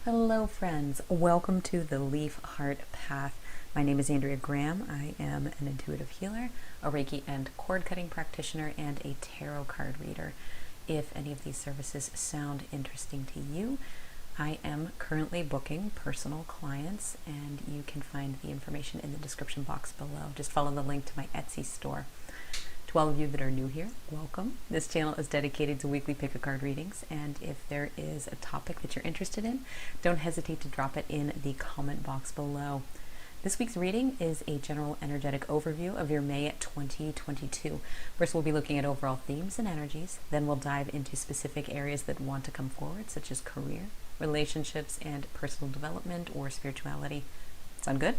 Hello friends, welcome to the Leaf Heart Path. My name is Andrea Graham. I am an intuitive healer, a Reiki and cord cutting practitioner, and a tarot card reader. If any of these services sound interesting to you, I am currently booking personal clients, and you can find the information in the description box below. Just follow the link to my Etsy store. To all of you that are new here, welcome. This channel is dedicated to weekly pick-a-card readings, and if there is a topic that you're interested in, don't hesitate to drop it in the comment box below. This week's reading is a general energetic overview of your May 2022. First, we'll be looking at overall themes and energies. Then we'll dive into specific areas that want to come forward, such as career, relationships, and personal development or spirituality. Sound good?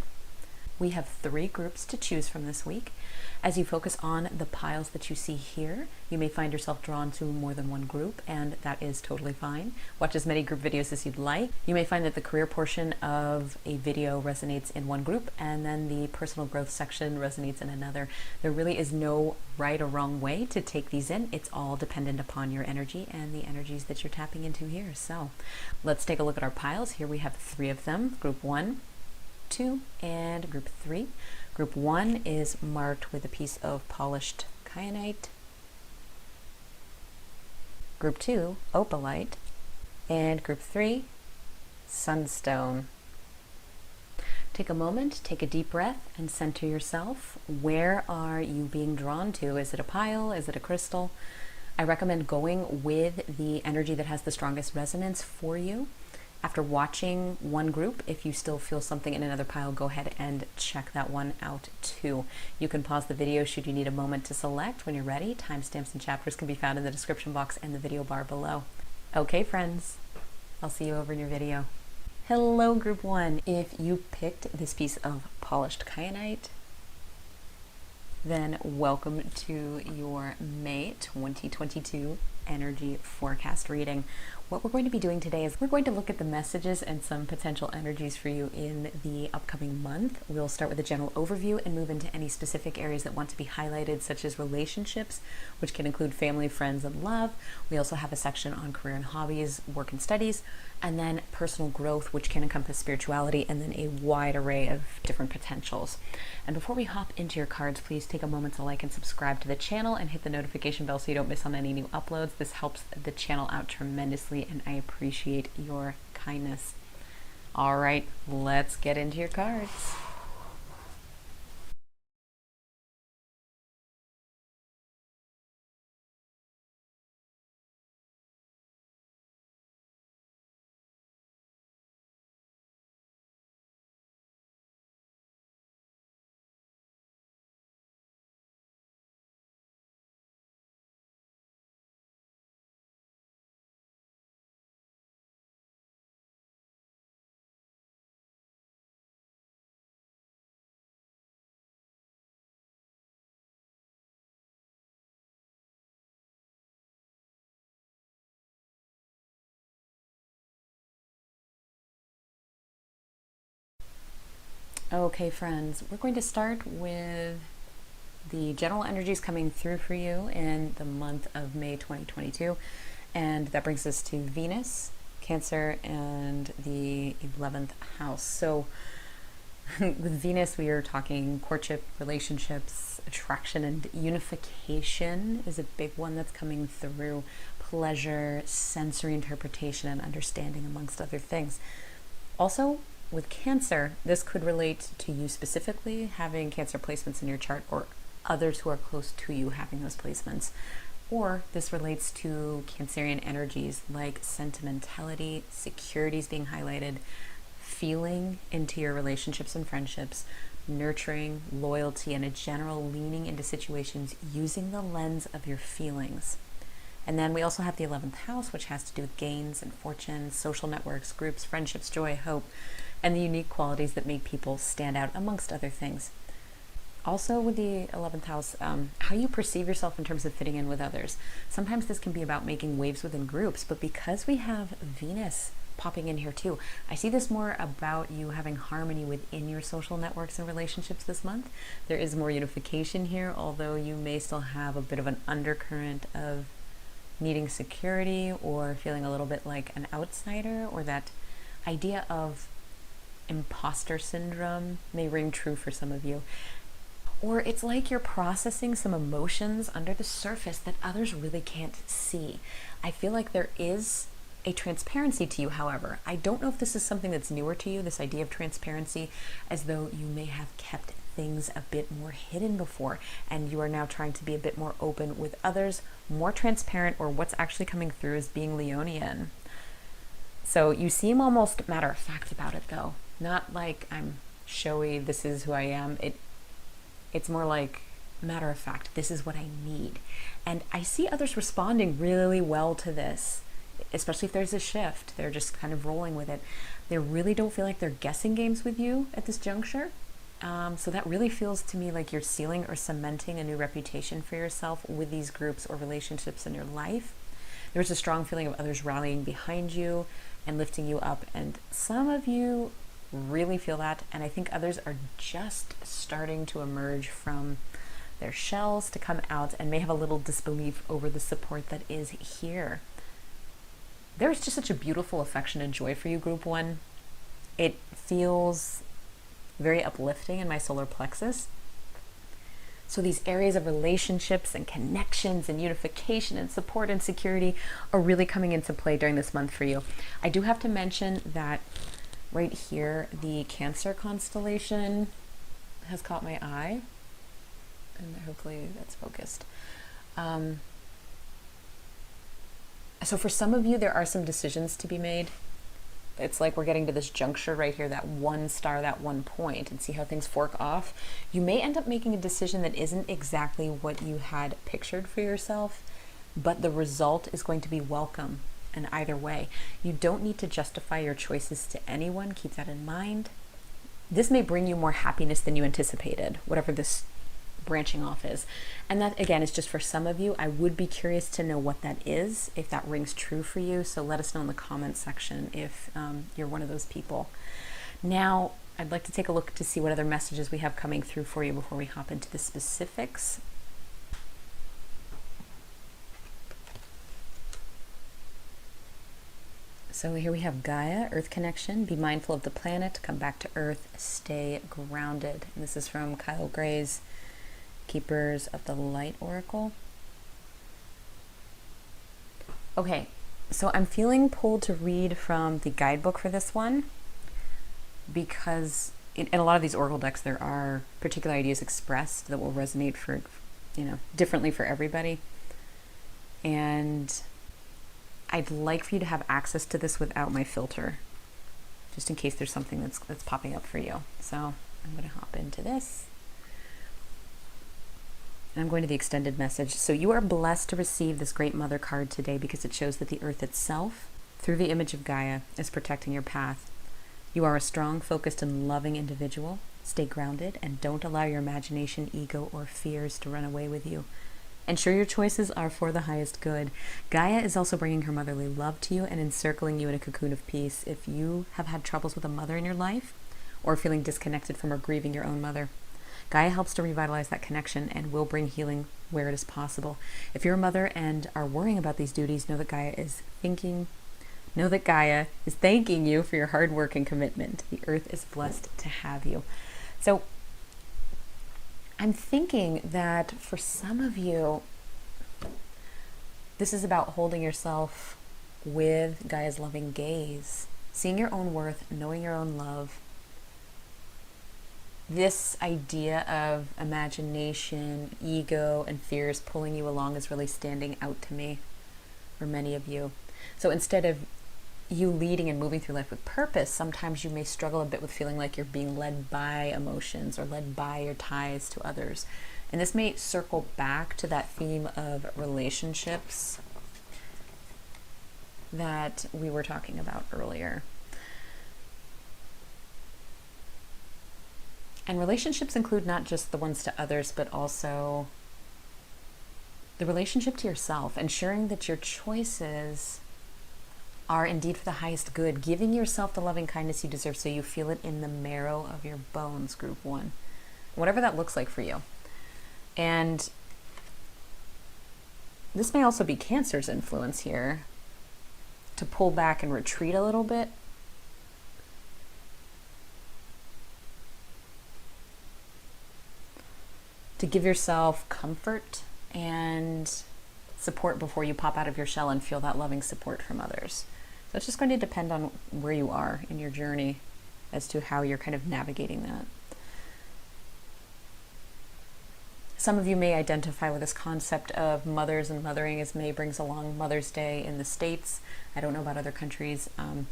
We have 3 groups to choose from this week. As you focus on the piles that you see here, you may find yourself drawn to more than one group, and that is totally fine. Watch as many group videos as you'd like. You may find that the career portion of a video resonates in one group, and then the personal growth section resonates in another. There really is no right or wrong way to take these in. It's all dependent upon your energy and the energies that you're tapping into here. So let's take a look at our piles. Here we have 3 of them. Group 1, 2, and group 3. Group 1 is marked with a piece of polished Kyanite. Group 2, Opalite. And group 3, Sunstone. Take a moment, take a deep breath, and center yourself. Where are you being drawn to? Is it a pile? Is it a crystal? I recommend going with the energy that has the strongest resonance for you. After watching one group, if you still feel something in another pile, go ahead and check that one out too. You can pause the video should you need a moment to select. When you're ready, timestamps and chapters can be found in the description box and the video bar below. Okay, friends, I'll see you over in your video. Hello, group 1. If you picked this piece of polished Kyanite, then welcome to your May 2022 energy forecast reading. What we're going to be doing today is we're going to look at the messages and some potential energies for you in the upcoming month. We'll start with a general overview and move into any specific areas that want to be highlighted, such as relationships, which can include family, friends, and love. We also have a section on career and hobbies, work and studies, and then personal growth, which can encompass spirituality, and then a wide array of different potentials. And before we hop into your cards, please take a moment to like and subscribe to the channel and hit the notification bell so you don't miss on any new uploads. This helps the channel out tremendously, and I appreciate your kindness. All right, let's get into your cards. Okay, friends, we're going to start with the general energies coming through for you in the month of May 2022. And that brings us to Venus, Cancer, and the 11th house. So with Venus, we are talking courtship, relationships, attraction, and unification is a big one that's coming through. Pleasure, sensory interpretation, and understanding, amongst other things. Also, with Cancer, this could relate to you specifically having Cancer placements in your chart, or others who are close to you having those placements. Or this relates to Cancerian energies like sentimentality, securities being highlighted, feeling into your relationships and friendships, nurturing, loyalty, and a general leaning into situations using the lens of your feelings. And then we also have the 11th house, which has to do with gains and fortune, social networks, groups, friendships, joy, hope, and the unique qualities that make people stand out, amongst other things. Also with the 11th house, how you perceive yourself in terms of fitting in with others. Sometimes this can be about making waves within groups, but because we have Venus popping in here too, I see this more about you having harmony within your social networks and relationships this month. There is more unification here, although you may still have a bit of an undercurrent of needing security or feeling a little bit like an outsider, or that idea of imposter syndrome may ring true for some of you. Or it's like you're processing some emotions under the surface that others really can't see. I feel like there is a transparency to you, however. I don't know if this is something that's newer to you, this idea of transparency, as though you may have kept things a bit more hidden before, and you are now trying to be a bit more open with others, more transparent, or what's actually coming through as being Leonian. So you seem almost matter of fact about it, though. Not like I'm showy, this is who I am. It's more like matter of fact, this is what I need. And I see others responding really well to this, especially if there's a shift. They're just kind of rolling with it. They really don't feel like they're guessing games with you at this juncture. So that really feels to me like you're sealing or cementing a new reputation for yourself with these groups or relationships in your life. There's a strong feeling of others rallying behind you and lifting you up. And some of you really feel that. And I think others are just starting to emerge from their shells to come out and may have a little disbelief over the support that is here. There's just such a beautiful affection and joy for you, Group 1. It feels very uplifting in my solar plexus. So these areas of relationships and connections and unification and support and security are really coming into play during this month for you. I do have to mention that right here, the Cancer constellation has caught my eye, and hopefully that's focused. So for some of you, there are some decisions to be made. It's like we're getting to this juncture right here, that one star, that one point, and see how things fork off. You may end up making a decision that isn't exactly what you had pictured for yourself, but the result is going to be welcome. And either way, you don't need to justify your choices to anyone. Keep that in mind. This may bring you more happiness than you anticipated, whatever this branching off is. And that, again, is just for some of you. I would be curious to know what that is, if that rings true for you. So let us know in the comments section if you're one of those people. Now, I'd like to take a look to see what other messages we have coming through for you before we hop into the specifics. So here we have Gaia, Earth connection. Be mindful of the planet. Come back to Earth. Stay grounded. And this is from Kyle Gray's Keepers of the Light Oracle. Okay, so I'm feeling pulled to read from the guidebook for this one because in a lot of these oracle decks there are particular ideas expressed that will resonate for, differently for everybody. And I'd like for you to have access to this without my filter, just in case there's something that's popping up for you. So I'm going to hop into this. And I'm going to the extended message. So you are blessed to receive this Great Mother card today because it shows that the earth itself, through the image of Gaia, is protecting your path. You are a strong, focused, and loving individual. Stay grounded and don't allow your imagination, ego, or fears to run away with you. Ensure your choices are for the highest good. Gaia is also bringing her motherly love to you and encircling you in a cocoon of peace. If you have had troubles with a mother in your life or feeling disconnected from or grieving your own mother, Gaia helps to revitalize that connection and will bring healing where it is possible. If you're a mother and are worrying about these duties, know that Gaia is thanking you for your hard work and commitment. The earth is blessed to have you. So I'm thinking that for some of you, this is about holding yourself with Gaia's loving gaze, seeing your own worth, knowing your own love. This idea of imagination, ego, and fears pulling you along is really standing out to me for many of you. So instead of you leading and moving through life with purpose, sometimes you may struggle a bit with feeling like you're being led by emotions or led by your ties to others. And this may circle back to that theme of relationships that we were talking about earlier. And relationships include not just the ones to others, but also the relationship to yourself, ensuring that your choices are indeed for the highest good, giving yourself the loving kindness you deserve so you feel it in the marrow of your bones, Group 1. Whatever that looks like for you. And this may also be Cancer's influence here to pull back and retreat a little bit to give yourself comfort and support before you pop out of your shell and feel that loving support from others. So it's just going to depend on where you are in your journey as to how you're kind of navigating that. Some of you may identify with this concept of mothers and mothering, as May brings along Mother's Day in the States. I don't know about other countries. And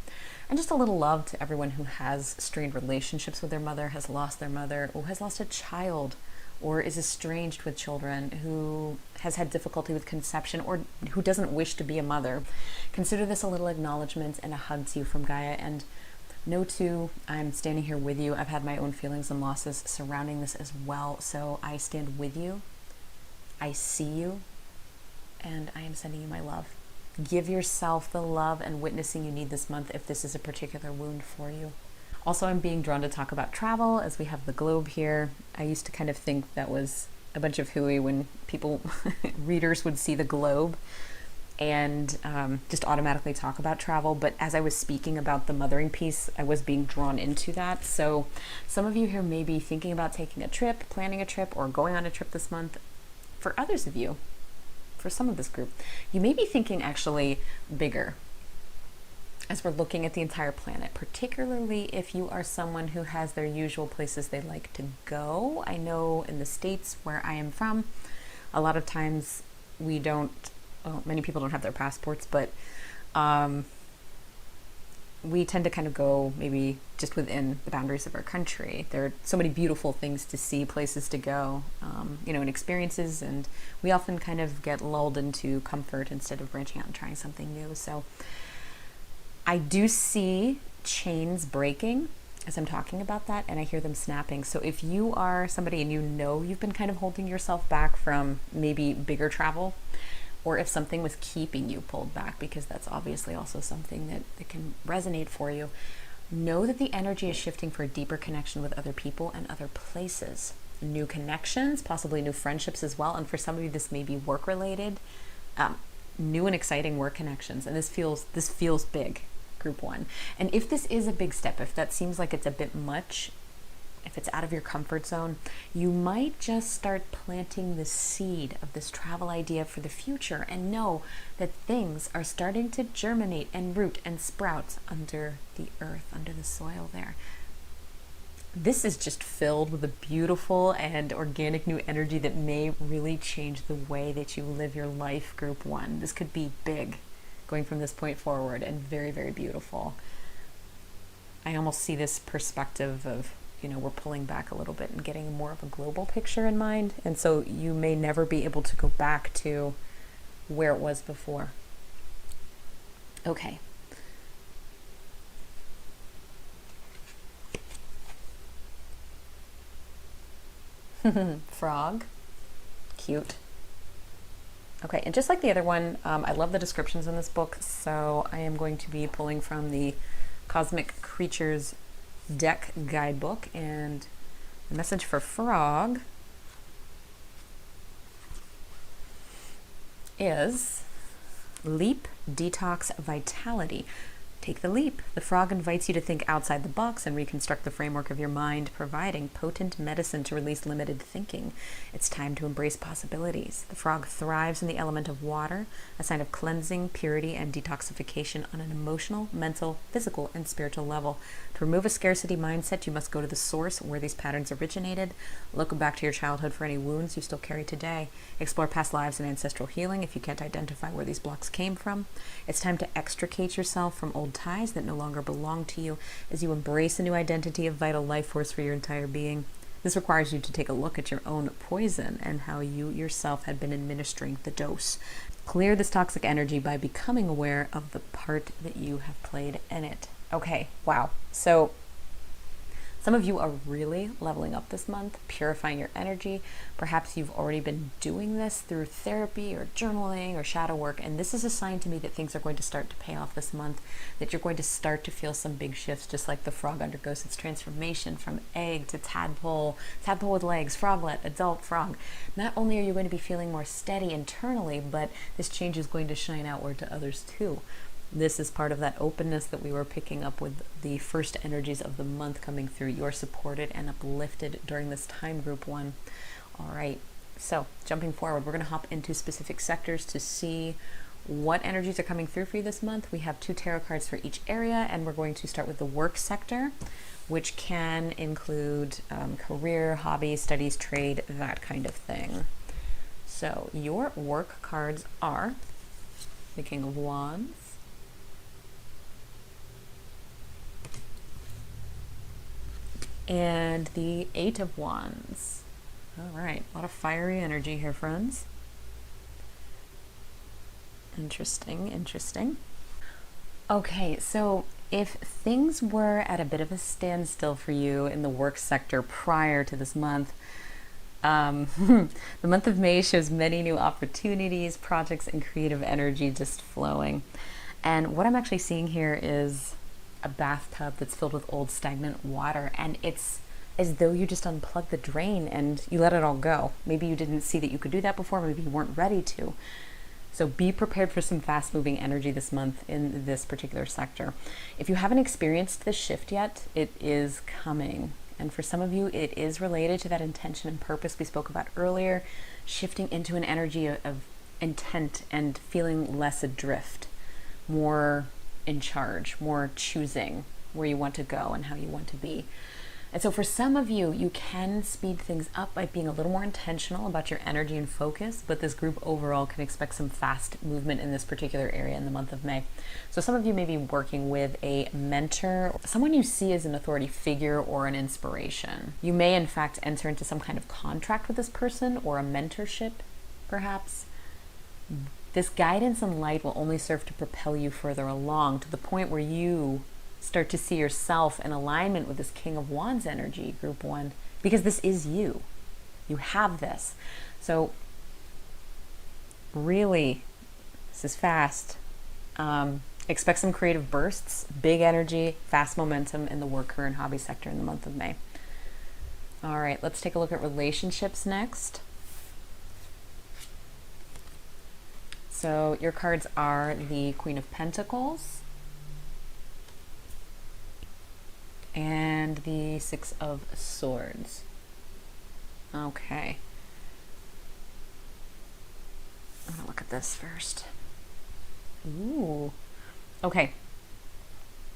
just a little love to everyone who has strained relationships with their mother, has lost their mother, or has lost a child, or is estranged with children, who has had difficulty with conception, or who doesn't wish to be a mother. Consider this a little acknowledgement and a hug to you from Gaia. And know too, I'm standing here with you. I've had my own feelings and losses surrounding this as well. So I stand with you. I see you. And I am sending you my love. Give yourself the love and witnessing you need this month if this is a particular wound for you. Also, I'm being drawn to talk about travel as we have the globe here. I used to kind of think that was a bunch of hooey when people, readers would see the globe and just automatically talk about travel. But as I was speaking about the mothering piece, I was being drawn into that. So some of you here may be thinking about taking a trip, planning a trip, or going on a trip this month. For others of you, for some of this group, you may be thinking actually bigger as we're looking at the entire planet, particularly if you are someone who has their usual places they like to go. I know in the States where I am from, a lot of times we don't, well, many people don't have their passports, but we tend to kind of go maybe just within the boundaries of our country. There are so many beautiful things to see, places to go, and experiences, and we often kind of get lulled into comfort instead of branching out and trying something new. So I do see chains breaking as I'm talking about that, and I hear them snapping. So if you are somebody and you know you've been kind of holding yourself back from maybe bigger travel, or if something was keeping you pulled back, because that's obviously also something that can resonate for you, know that the energy is shifting for a deeper connection with other people and other places. New connections, possibly new friendships as well. And for some of you, this may be work related, new and exciting work connections. And this feels big, group one. And if this is a big step, if that seems like it's a bit much, if it's out of your comfort zone, you might just start planting the seed of this travel idea for the future, and know that things are starting to germinate and root and sprout under the earth, under the soil there. This is just filled with a beautiful and organic new energy that may really change the way that you live your life, group one. This could be big going from this point forward, and very, very beautiful. I almost see this perspective of, we're pulling back a little bit and getting more of a global picture in mind. And so you may never be able to go back to where it was before. Okay. Frog. Cute. Okay, and just like the other one, I love the descriptions in this book, so I am going to be pulling from the Cosmic Creatures deck guidebook, and the message for Frog is leap, detox, vitality. Take the leap. The frog invites you to think outside the box and reconstruct the framework of your mind, providing potent medicine to release limited thinking. It's time to embrace possibilities. The frog thrives in the element of water, a sign of cleansing, purity, and detoxification on an emotional, mental, physical, and spiritual level. To remove a scarcity mindset, you must go to the source where these patterns originated. Look back to your childhood for any wounds you still carry today. Explore past lives and ancestral healing if you can't identify where these blocks came from. It's time to extricate yourself from old ties that no longer belong to you as you embrace a new identity of vital life force for your entire being. This requires you to take a look at your own poison and how you yourself had been administering the dose. Clear this toxic energy by becoming aware of the part that you have played in it. Okay, wow. So some of you are really leveling up this month, purifying your energy. Perhaps you've already been doing this through therapy or journaling or shadow work, and this is a sign to me that things are going to start to pay off this month, that you're going to start to feel some big shifts, just like the frog undergoes its transformation from egg to tadpole, tadpole with legs, froglet, adult frog. Not only are you going to be feeling more steady internally, but this change is going to shine outward to others too. This is part of that openness that we were picking up with the first energies of the month coming through. You're supported and uplifted during this time, group one. All right, so jumping forward, we're going to hop into specific sectors to see what energies are coming through for you this month. We have 2 tarot cards for each area, and we're going to start with the work sector, which can include career, hobby, studies, trade, that kind of thing. So your work cards are the King of Wands, and the 8 of Wands. All right, a lot of fiery energy here, friends. Interesting. Okay, so if things were at a bit of a standstill for you in the work sector prior to this month, the month of May shows many new opportunities, projects, and creative energy just flowing. And what I'm actually seeing here is a bathtub that's filled with old stagnant water, and it's as though you just unplugged the drain and you let it all go. Maybe you didn't see that you could do that before, maybe you weren't ready to. So be prepared for some fast-moving energy this month in this particular sector. If you haven't experienced this shift yet, it is coming. And for some of you, it is related to that intention and purpose we spoke about earlier, shifting into an energy of intent and feeling less adrift, more in charge, more choosing where you want to go and how you want to be. And so for some of you, you can speed things up by being a little more intentional about your energy and focus, but this group overall can expect some fast movement in this particular area in the month of May. So some of you may be working with a mentor, someone you see as an authority figure or an inspiration. You may in fact enter into some kind of contract with this person or a mentorship, perhaps. This guidance and light will only serve to propel you further along to the point where you start to see yourself in alignment with this King of Wands energy, group 1, because this is you. You have this. So really, this is fast. Expect some creative bursts, big energy, fast momentum in the work, career, and hobby sector in the month of May. All right, let's take a look at relationships next. So your cards are the Queen of Pentacles and the 6 of Swords. Okay. I'm gonna look at this first. Ooh. Okay.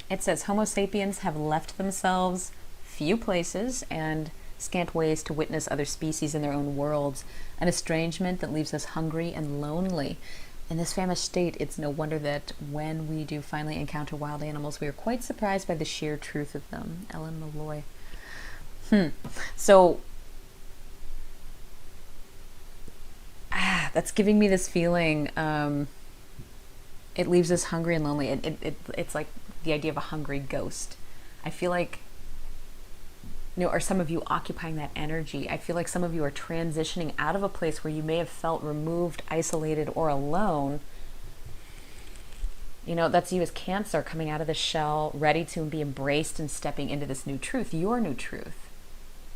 It says Homo sapiens have left themselves few places and scant ways to witness other species in their own worlds, an estrangement that leaves us hungry and lonely. In this famished state, it's no wonder that when we do finally encounter wild animals, we are quite surprised by the sheer truth of them. Ellen Malloy. So, that's giving me this feeling, it leaves us hungry and lonely. It's like the idea of a hungry ghost. I feel like, are some of you occupying that energy? I feel like some of you are transitioning out of a place where you may have felt removed, isolated, or alone. That's you as Cancer coming out of the shell, ready to be embraced and stepping into this new truth, your new truth.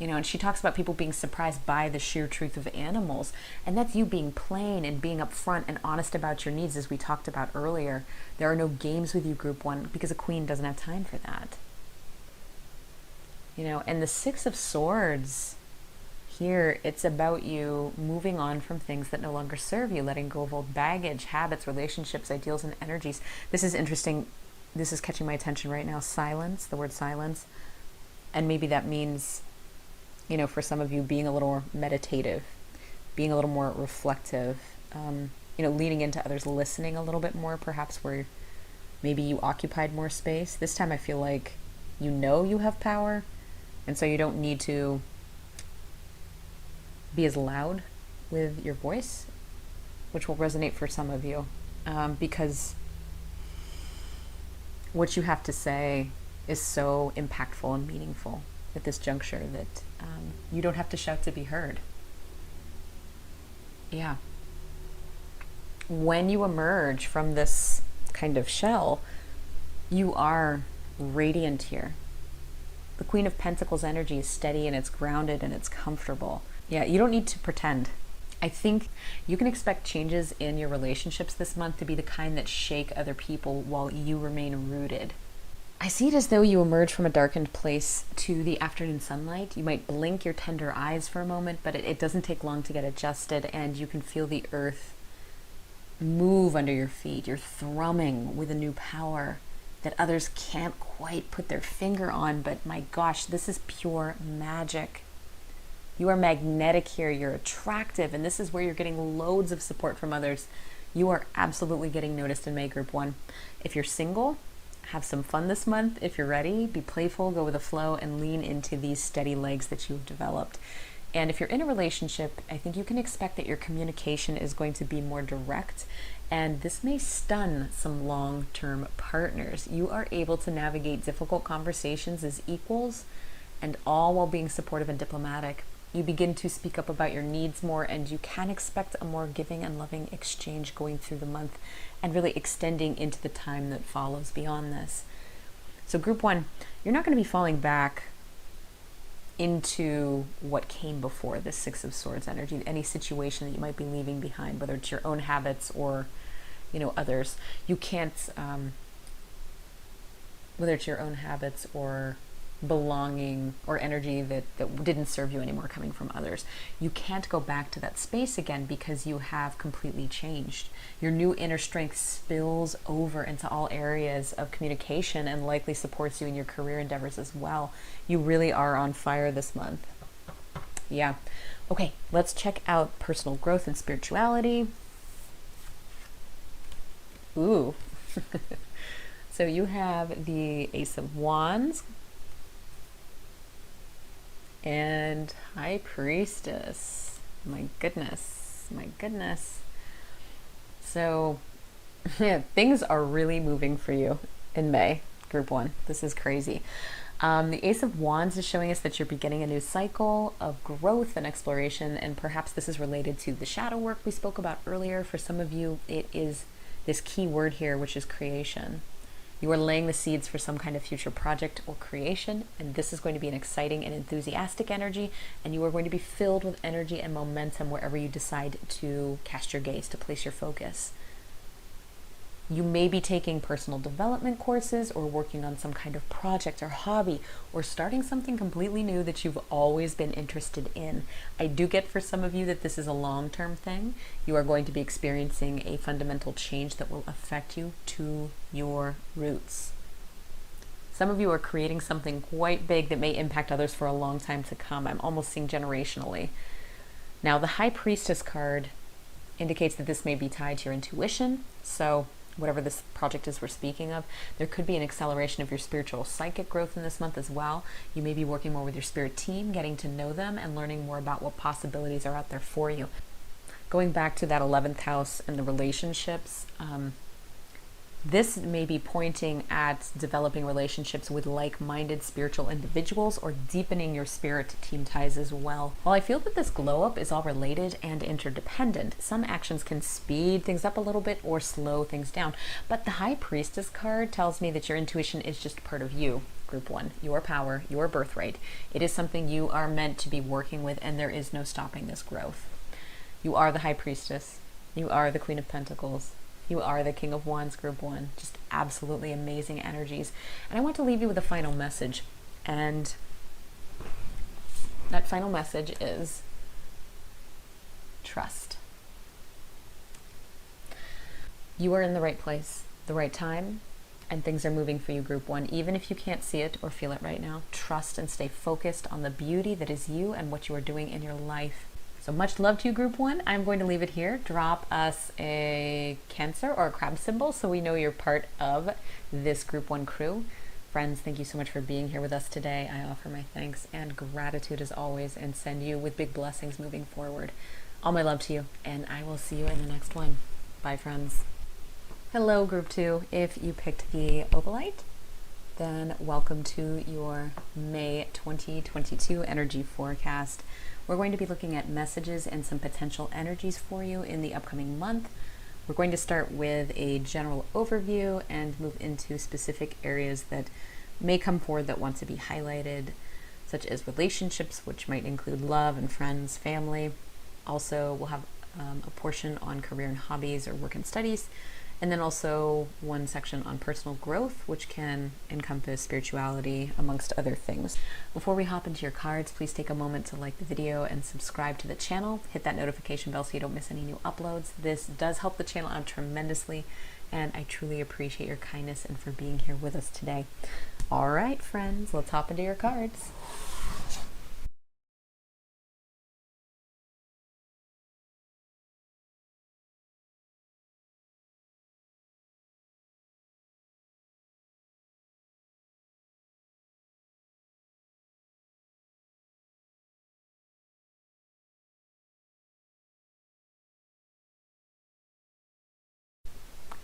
And she talks about people being surprised by the sheer truth of animals. And that's you being plain and being upfront and honest about your needs, as we talked about earlier. There are no games with you, group 1, because a queen doesn't have time for that. And the 6 of Swords here, it's about you moving on from things that no longer serve you, letting go of old baggage, habits, relationships, ideals, and energies. This is interesting. This is catching my attention right now. Silence, the word silence. And maybe that means, for some of you, being a little more meditative, being a little more reflective, leaning into others, listening a little bit more, perhaps where maybe you occupied more space. This time I feel like you have power. And so you don't need to be as loud with your voice, which will resonate for some of you, because what you have to say is so impactful and meaningful at this juncture that you don't have to shout to be heard. Yeah. When you emerge from this kind of shell, you are radiant here. The Queen of Pentacles energy is steady and it's grounded and it's comfortable. Yeah, you don't need to pretend. I think you can expect changes in your relationships this month to be the kind that shake other people while you remain rooted. I see it as though you emerge from a darkened place to the afternoon sunlight. You might blink your tender eyes for a moment, but it doesn't take long to get adjusted, and you can feel the earth move under your feet. You're thrumming with a new power that others can't quite put their finger on, but my gosh, this is pure magic. You are magnetic here, you're attractive, and this is where you're getting loads of support from others. You are absolutely getting noticed in May, Group 1. If you're single, have some fun this month. If you're ready, be playful, go with the flow, and lean into these steady legs that you've developed. And if you're in a relationship, I think you can expect that your communication is going to be more direct, and this may stun some long-term partners. You are able to navigate difficult conversations as equals, and all while being supportive and diplomatic. You begin to speak up about your needs more, and you can expect a more giving and loving exchange going through the month and really extending into the time that follows beyond this. So Group 1, you're not going to be falling back into what came before this Six of Swords energy, any situation that you might be leaving behind, whether it's your own habits or, others. You can't, whether it's your own habits or belonging or energy that didn't serve you anymore coming from others. You can't go back to that space again because you have completely changed. Your new inner strength spills over into all areas of communication and likely supports you in your career endeavors as well. You really are on fire this month. Yeah. Okay, let's check out personal growth and spirituality. Ooh. So you have the Ace of Wands and High Priestess. My goodness. So yeah, things are really moving for you in May, Group 1. This is crazy. The Ace of Wands is showing us that you're beginning a new cycle of growth and exploration, and perhaps this is related to the shadow work we spoke about earlier. For some of you, it is this key word here, which is creation. You are laying the seeds for some kind of future project or creation, and this is going to be an exciting and enthusiastic energy, and you are going to be filled with energy and momentum wherever you decide to cast your gaze, to place your focus. You may be taking personal development courses or working on some kind of project or hobby or starting something completely new that you've always been interested in. I do get for some of you that this is a long-term thing. You are going to be experiencing a fundamental change that will affect you to your roots. Some of you are creating something quite big that may impact others for a long time to come. I'm almost seeing generationally. Now, the High Priestess card indicates that this may be tied to your intuition. So whatever this project is we're speaking of, there could be an acceleration of your spiritual psychic growth in this month as well. You may be working more with your spirit team, getting to know them and learning more about what possibilities are out there for you. Going back to that 11th house and the relationships, this may be pointing at developing relationships with like-minded spiritual individuals or deepening your spirit team ties as well. While I feel that this glow up is all related and interdependent, some actions can speed things up a little bit or slow things down. But the High Priestess card tells me that your intuition is just part of you, Group 1, your power, your birthright. It is something you are meant to be working with, and there is no stopping this growth. You are the High Priestess. You are the Queen of Pentacles. You are the King of Wands, Group 1. Just absolutely amazing energies. And I want to leave you with a final message. And that final message is trust. You are in the right place, the right time, and things are moving for you, Group 1. Even if you can't see it or feel it right now, trust and stay focused on the beauty that is you and what you are doing in your life. So much love to you, Group 1. I'm going to leave it here. Drop us a Cancer or a crab symbol so we know you're part of this Group 1 crew. Friends, thank you so much for being here with us today. I offer my thanks and gratitude as always and send you with big blessings moving forward. All my love to you, and I will see you in the next one. Bye, friends. Hello, Group 2. If you picked the Opalite, then welcome to your May 2022 energy forecast. We're going to be looking at messages and some potential energies for you in the upcoming month. We're going to start with a general overview and move into specific areas that may come forward that want to be highlighted, such as relationships, which might include love and friends, family. Also, we'll have a portion on career and hobbies or work and studies, And then also one section on personal growth, which can encompass spirituality amongst other things. Before we hop into your cards, please take a moment to like the video and subscribe to the channel. Hit that notification bell so you don't miss any new uploads. This does help the channel out tremendously, and I truly appreciate your kindness and for being here with us today. All right, friends, let's hop into your cards.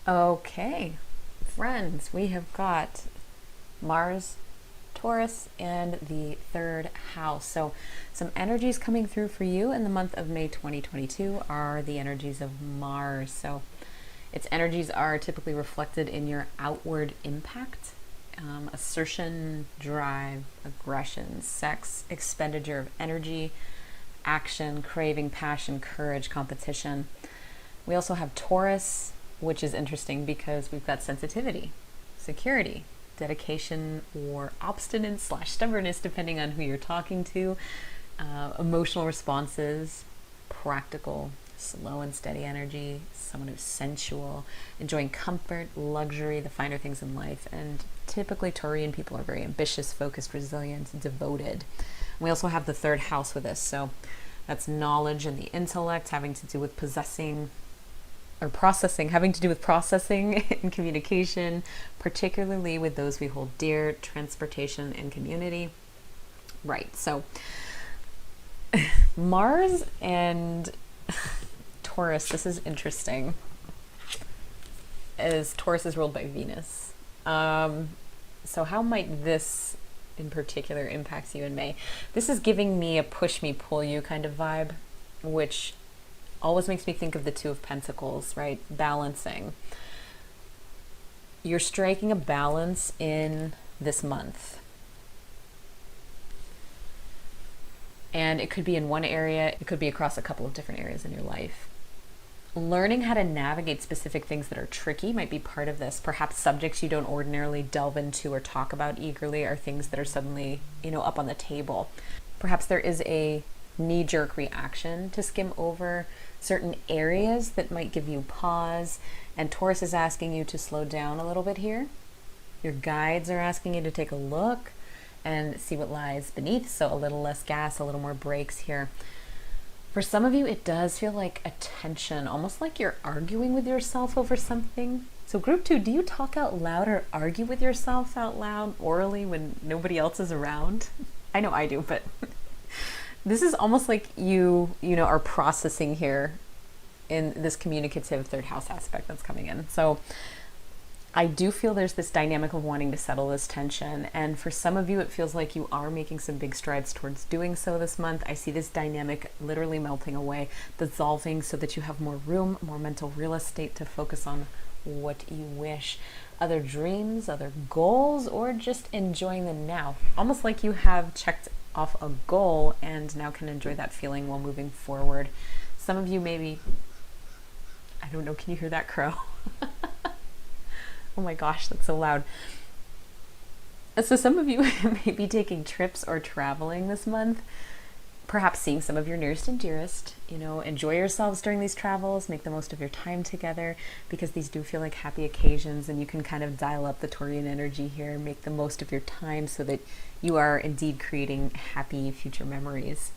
Okay, friends, we have got Mars, Taurus, and the third house. So some energies coming through for you in the month of May 2022 are the energies of Mars. So its energies are typically reflected in your outward impact, assertion, drive, aggression, sex, expenditure of energy, action, craving, passion, courage, competition. We also have Taurus, which is interesting because we've got sensitivity, security, dedication, or obstinance / stubbornness, depending on who you're talking to, emotional responses, practical, slow and steady energy, someone who's sensual, enjoying comfort, luxury, the finer things in life. And typically Taurian people are very ambitious, focused, resilient, devoted. We also have the third house with us, so that's knowledge and the intellect, having to do with possessing or processing, having to do with processing and communication, particularly with those we hold dear, transportation and community. Right, so Mars and Taurus, this is interesting, as Taurus is ruled by Venus. So how might this in particular impact you in May? This is giving me a push me, pull you kind of vibe, which always makes me think of the Two of Pentacles, right? Balancing. You're striking a balance in this month. And it could be in one area, it could be across a couple of different areas in your life. Learning how to navigate specific things that are tricky might be part of this. Perhaps subjects you don't ordinarily delve into or talk about eagerly are things that are suddenly, up on the table. Perhaps there is a knee-jerk reaction to skim over certain areas that might give you pause, and Taurus is asking you to slow down a little bit here. Your guides are asking you to take a look and see what lies beneath, so a little less gas, a little more brakes here. For some of you, it does feel like a tension, almost like you're arguing with yourself over something. So group 2, do you talk out loud or argue with yourself out loud orally when nobody else is around? I know I do, but this is almost like you are processing here in this communicative third house aspect that's coming in. So I do feel there's this dynamic of wanting to settle this tension. And for some of you, it feels like you are making some big strides towards doing so this month. I see this dynamic literally melting away, dissolving, so that you have more room, more mental real estate to focus on what you wish, other dreams, other goals, or just enjoying them now. Almost like you have checked off a goal and now can enjoy that feeling while moving forward. Some of you maybe, I don't know, can you hear that crow? Oh my gosh, that's so loud. So some of you may be taking trips or traveling this month, perhaps seeing some of your nearest and dearest. Enjoy yourselves during these travels, make the most of your time together, because these do feel like happy occasions, and you can kind of dial up the Taurian energy here, make the most of your time so that you are indeed creating happy future memories.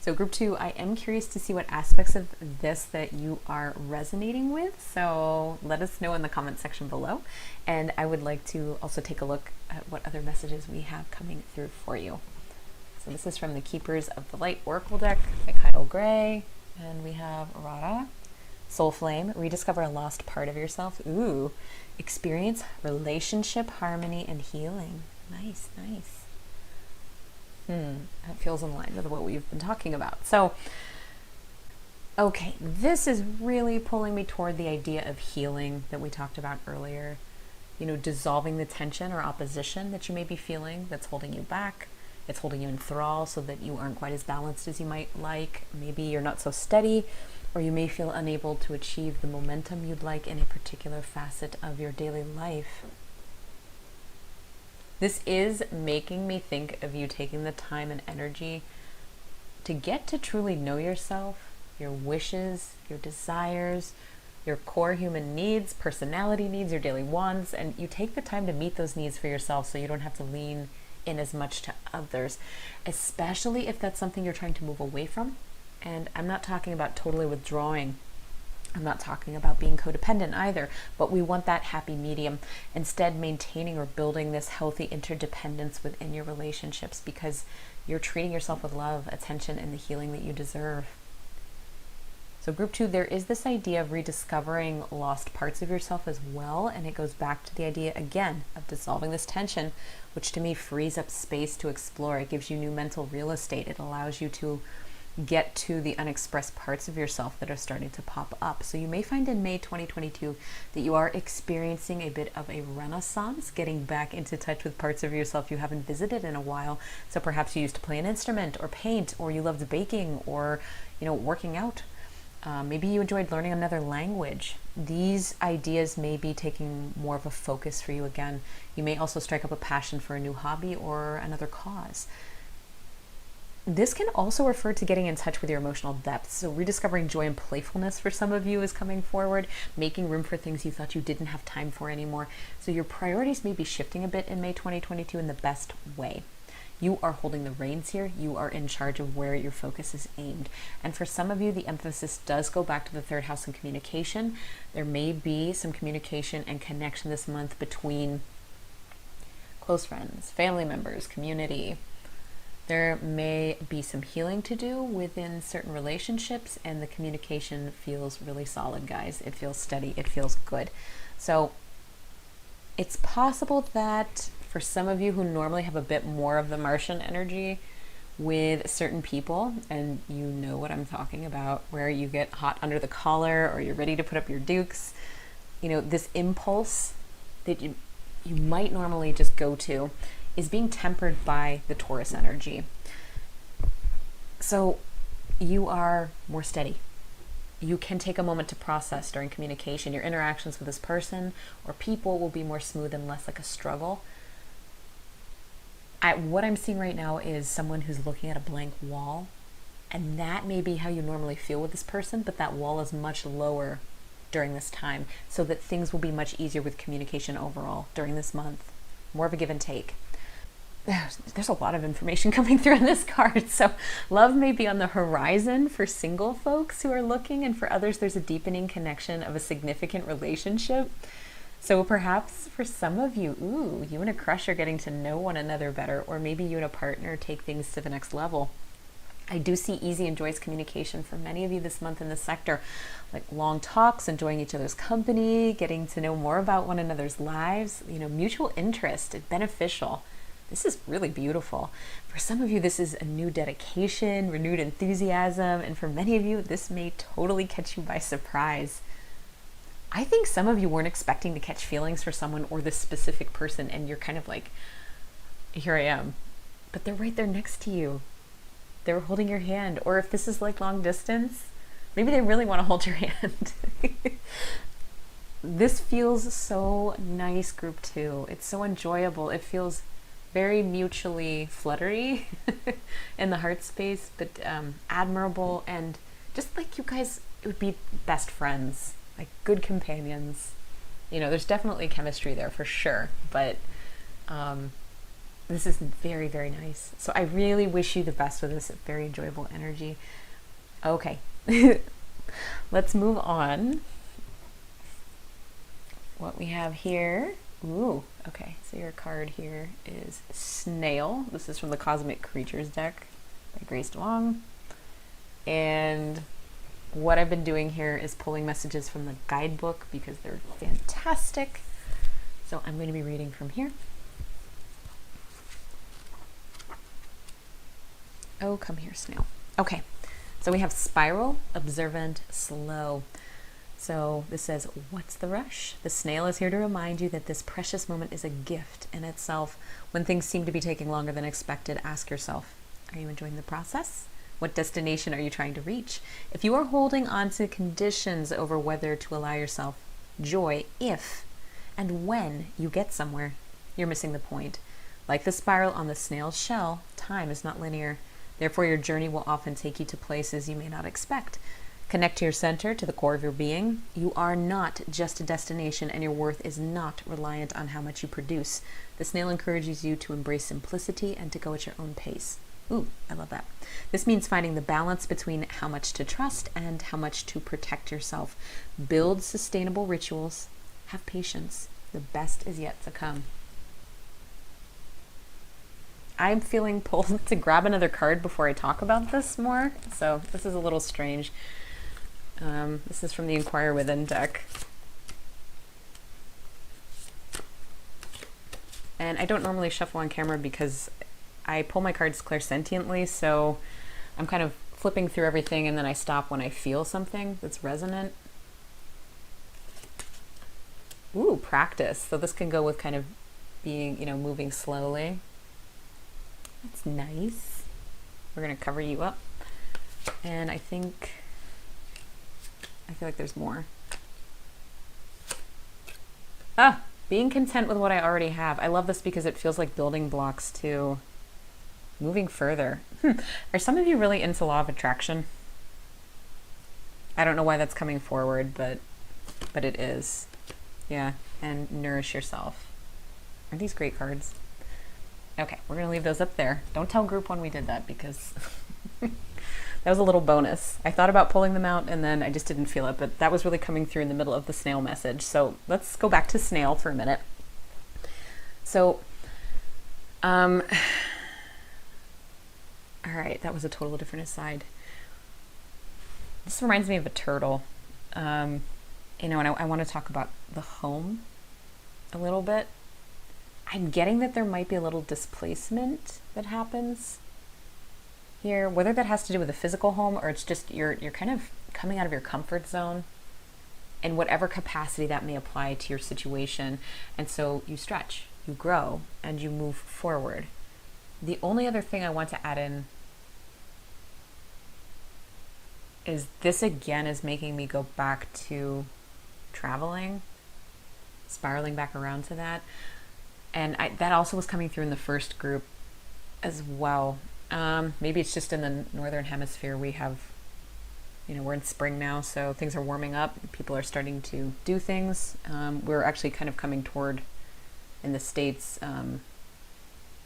So group 2, I am curious to see what aspects of this that you are resonating with. So let us know in the comment section below. And I would like to also take a look at what other messages we have coming through for you. So this is from the Keepers of the Light Oracle deck by Kyle Gray. And we have Rara, Soul Flame, rediscover a lost part of yourself. Ooh, experience relationship, harmony, and healing. Nice, nice. That feels in line with what we've been talking about. So, okay, this is really pulling me toward the idea of healing that we talked about earlier. Dissolving the tension or opposition that you may be feeling that's holding you back. It's holding you in thrall so that you aren't quite as balanced as you might like. Maybe you're not so steady, or you may feel unable to achieve the momentum you'd like in a particular facet of your daily life. This is making me think of you taking the time and energy to get to truly know yourself, your wishes, your desires, your core human needs, personality needs, your daily wants, and you take the time to meet those needs for yourself so you don't have to lean in as much to others, especially if that's something you're trying to move away from. And I'm not talking about totally withdrawing. I'm not talking about being codependent either, but we want that happy medium. Instead, maintaining or building this healthy interdependence within your relationships because you're treating yourself with love, attention, and the healing that you deserve. So group 2, there is this idea of rediscovering lost parts of yourself as well, and it goes back to the idea again of dissolving this tension, which to me frees up space to explore. It gives you new mental real estate. It allows you to get to the unexpressed parts of yourself that are starting to pop up. So you may find in May 2022 that you are experiencing a bit of a renaissance, getting back into touch with parts of yourself you haven't visited in a while. So perhaps you used to play an instrument or paint, or you loved baking, or working out. Maybe you enjoyed learning another language. These ideas may be taking more of a focus for you again. You may also strike up a passion for a new hobby or another cause. This can also refer to getting in touch with your emotional depths. So rediscovering joy and playfulness for some of you is coming forward, making room for things you thought you didn't have time for anymore. So your priorities may be shifting a bit in May 2022 in the best way. You are holding the reins here. You are in charge of where your focus is aimed. And for some of you, the emphasis does go back to the 3rd house and communication. There may be some communication and connection this month between close friends, family members, community. There may be some healing to do within certain relationships, and the communication feels really solid, guys. It feels steady. It feels good. So it's possible that for some of you who normally have a bit more of the Martian energy with certain people, and you know what I'm talking about, where you get hot under the collar or you're ready to put up your dukes, this impulse that you might normally just go to is being tempered by the Taurus energy. So you are more steady. You can take a moment to process during communication. Your interactions with this person or people will be more smooth and less like a struggle. What I'm seeing right now is someone who's looking at a blank wall, and that may be how you normally feel with this person, but that wall is much lower during this time, so that things will be much easier with communication overall during this month. More of a give and take. There's a lot of information coming through in this card. So love may be on the horizon for single folks who are looking, and for others there's a deepening connection of a significant relationship. So perhaps for some of you, you and a crush are getting to know one another better, or maybe you and a partner take things to the next level. I do see easy and joyous communication for many of you this month in this sector, like long talks, enjoying each other's company, getting to know more about one another's lives, mutual interest, beneficial. This is really beautiful. For some of you, this is a new dedication, renewed enthusiasm, and for many of you, this may totally catch you by surprise. I think some of you weren't expecting to catch feelings for someone or this specific person, and you're kind of like, here I am. But they're right there next to you. They're holding your hand. Or if this is like long distance, maybe they really want to hold your hand. This feels so nice, group 2. It's so enjoyable. It feels very mutually fluttery in the heart space, but admirable, and just like you guys would be best friends, like good companions. There's definitely chemistry there for sure, but this is very, very nice. So I really wish you the best with this very enjoyable energy. Okay, let's move on. What we have here, okay, so your card here is Snail. This is from the Cosmic Creatures deck by Grace DeLong. And what I've been doing here is pulling messages from the guidebook because they're fantastic. So I'm going to be reading from here. Oh, come here, Snail. Okay, so we have Spiral, Observant, Slow. So this says, what's the rush? The snail is here to remind you that this precious moment is a gift in itself. When things seem to be taking longer than expected, ask yourself, are you enjoying the process? What destination are you trying to reach? If you are holding on to conditions over whether to allow yourself joy if and when you get somewhere, you're missing the point. Like the spiral on the snail's shell, time is not linear. Therefore, your journey will often take you to places you may not expect. Connect to your center, to the core of your being. You are not just a destination, and your worth is not reliant on how much you produce. The snail encourages you to embrace simplicity and to go at your own pace. Ooh, I love that. This means finding the balance between how much to trust and how much to protect yourself. Build sustainable rituals. Have patience. The best is yet to come. I'm feeling pulled to grab another card before I talk about this more. So this is a little strange. This is from the Inquire Within deck. And I don't normally shuffle on camera because I pull my cards clairsentiently, so I'm kind of flipping through everything and then I stop when I feel something that's resonant. Ooh, practice. So this can go with kind of being, moving slowly. That's nice. We're going to cover you up. And I feel like there's more. Being content with what I already have. I love this because it feels like building blocks to moving further. Are some of you really into law of attraction? I don't know why that's coming forward, but it is. Yeah, and nourish yourself. Aren't these great cards? Okay, we're going to leave those up there. Don't tell group one we did that because that was a little bonus. I thought about pulling them out and then I just didn't feel it, but that was really coming through in the middle of the snail message. So let's go back to snail for a minute. So, all right, that was a total different aside. This reminds me of a turtle. And I want to talk about the home a little bit. I'm getting that there might be a little displacement that happens here, whether that has to do with the physical home or it's just you're kind of coming out of your comfort zone in whatever capacity that may apply to your situation. And so you stretch, you grow, and you move forward. The only other thing I want to add in is this again is making me go back to traveling, spiraling back around to that. And that also was coming through in the first group as well. Maybe it's just in the northern hemisphere we have, we're in spring now, so things are warming up. People are starting to do things. We're actually kind of coming toward, in the States,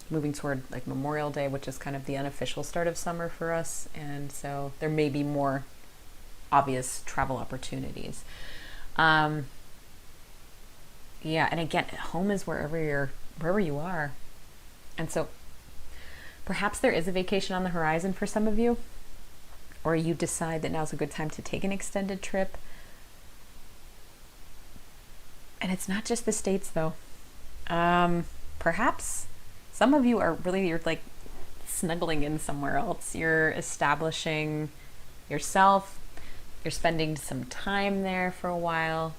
moving toward like Memorial Day, which is kind of the unofficial start of summer for us. And so there may be more obvious travel opportunities. Yeah, and again, home is wherever you are. And so perhaps there is a vacation on the horizon for some of you, or you decide that now's a good time to take an extended trip. And it's not just the States though. Perhaps some of you you're like snuggling in somewhere else. You're establishing yourself. You're spending some time there for a while.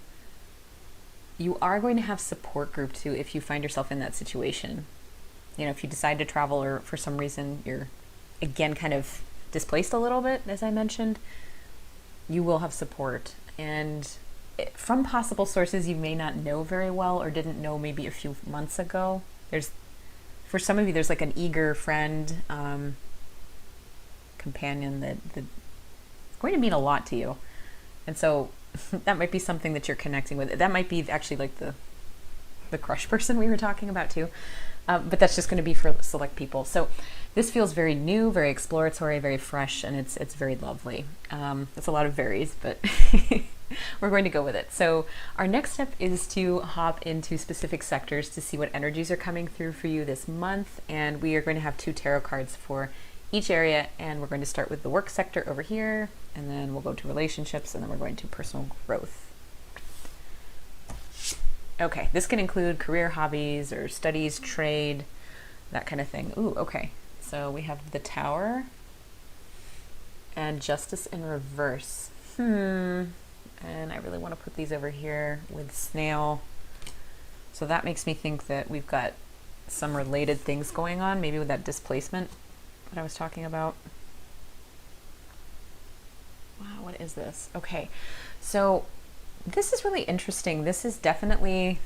You are going to have support group too if you find yourself in that situation. If you decide to travel or for some reason you're again kind of displaced a little bit, as I mentioned, you will have support. And from possible sources you may not know very well or didn't know maybe a few months ago. For some of you, there's like an eager friend, companion that's going to mean a lot to you. And so that might be something that you're connecting with. That might be actually like the crush person we were talking about too. But that's just going to be for select people. So this feels very new, very exploratory, very fresh, and it's very lovely. It's a lot of varies, but we're going to go with it. So our next step is to hop into specific sectors to see what energies are coming through for you this month. And we are going to have 2 tarot cards for each area, and we're going to start with the work sector over here, and then we'll go to relationships, and then we're going to personal growth. Okay, this can include career, hobbies, or studies, trade, that kind of thing. Ooh, okay. So we have the Tower and Justice in reverse. And I really want to put these over here with Snail. So that makes me think that we've got some related things going on, maybe with that displacement that I was talking about. Wow, what is this? Okay, so this is really interesting. This is definitely,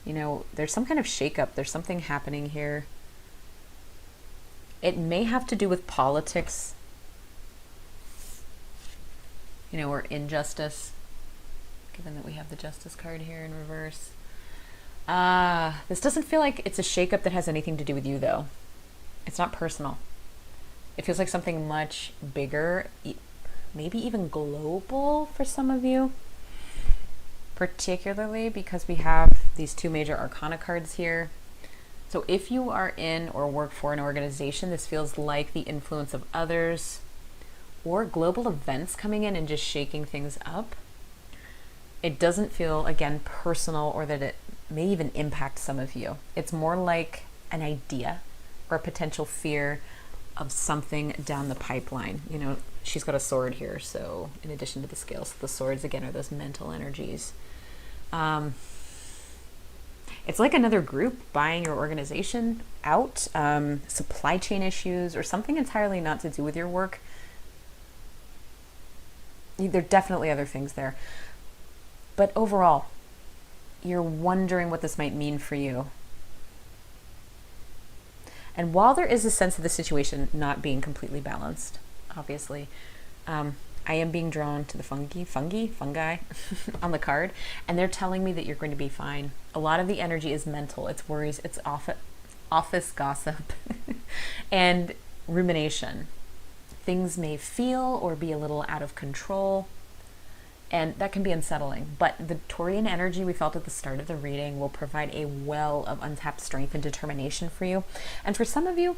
there's some kind of shakeup. There's something happening here. It may have to do with politics, or injustice, given that we have the Justice card here in reverse. This doesn't feel like it's a shakeup that has anything to do with you, though. It's not personal. It feels like something much bigger, maybe even global for some of you, particularly because we have these two major Arcana cards here. So if you are in or work for an organization, this feels like the influence of others or global events coming in and just shaking things up. It doesn't feel, again, personal, or that it may even impact some of you. It's more like an idea or a potential fear of something down the pipeline. She's got a sword here, so in addition to the scales, the swords again are those mental energies. It's like another group buying your organization out, supply chain issues, or something entirely not to do with your work. There are definitely other things there. But overall, you're wondering what this might mean for you. And while there is a sense of the situation not being completely balanced, obviously, I am being drawn to the fungi on the card, and they're telling me that you're going to be fine. A lot of the energy is mental, it's worries, it's office gossip, and rumination. Things may feel or be a little out of control, and that can be unsettling. But the Taurian energy we felt at the start of the reading will provide a well of untapped strength and determination for you. And for some of you,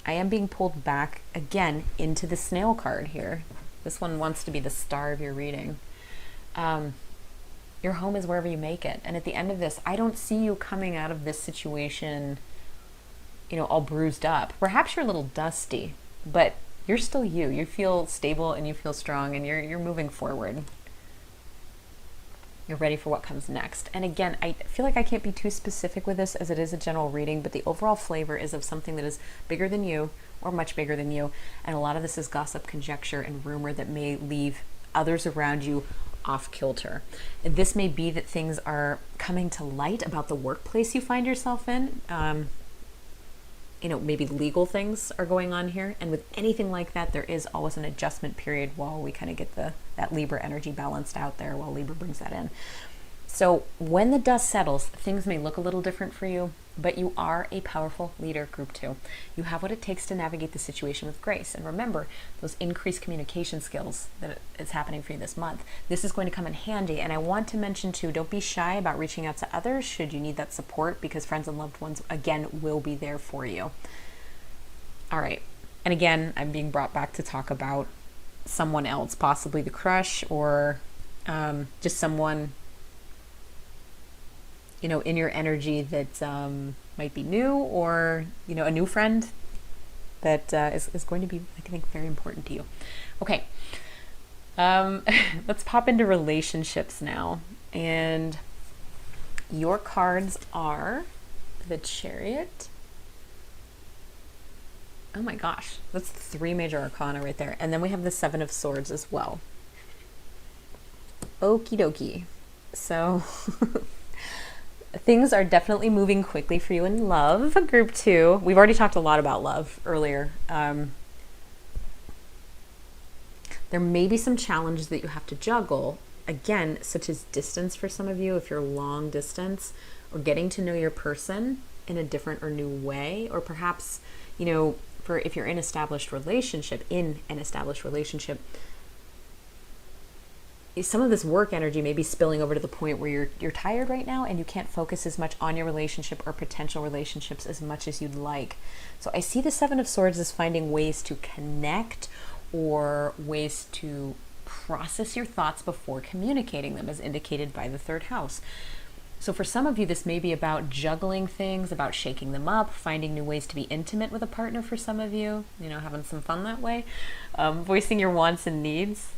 I am being pulled back again into the snail card here. This one wants to be the star of your reading. Your home is wherever you make it. And at the end of this, I don't see you coming out of this situation, all bruised up. Perhaps you're a little dusty, but you're still you. You feel stable and you feel strong, and you're moving forward. You're ready for what comes next. And again, I feel like I can't be too specific with this, as it is a general reading, but the overall flavor is of something that is bigger than you, or much bigger than you. And a lot of this is gossip, conjecture, and rumor that may leave others around you off kilter. And this may be that things are coming to light about the workplace you find yourself in. Maybe legal things are going on here. And with anything like that, there is always an adjustment period while we kind of get that Libra energy balanced out there, while Libra brings that in. So when the dust settles, things may look a little different for you, but you are a powerful leader, group 2. You have what it takes to navigate the situation with grace. And remember, those increased communication skills that is happening for you this month, this is going to come in handy. And I want to mention too, don't be shy about reaching out to others should you need that support, because friends and loved ones, again, will be there for you. All right. And again, I'm being brought back to talk about someone else, possibly the crush, or just someone in your energy that might be new, or, a new friend that is going to be, I think, very important to you. Okay. Let's pop into relationships now. And your cards are the Chariot. Oh my gosh, that's 3 major arcana right there. And then we have the 7 of Swords as well. Okie dokie. So things are definitely moving quickly for you in love, group 2. We've already talked a lot about love earlier. There may be some challenges that you have to juggle, again, such as distance for some of you, if you're long distance, or getting to know your person in a different or new way, or perhaps, for if you're in an established relationship, some of this work energy may be spilling over to the point where you're tired right now and you can't focus as much on your relationship or potential relationships as much as you'd like. So I see the 7 of Swords as finding ways to connect, or ways to process your thoughts before communicating them, as indicated by the 3rd house. So for some of you, this may be about juggling things, about shaking them up, finding new ways to be intimate with a partner for some of you, having some fun that way, voicing your wants and needs.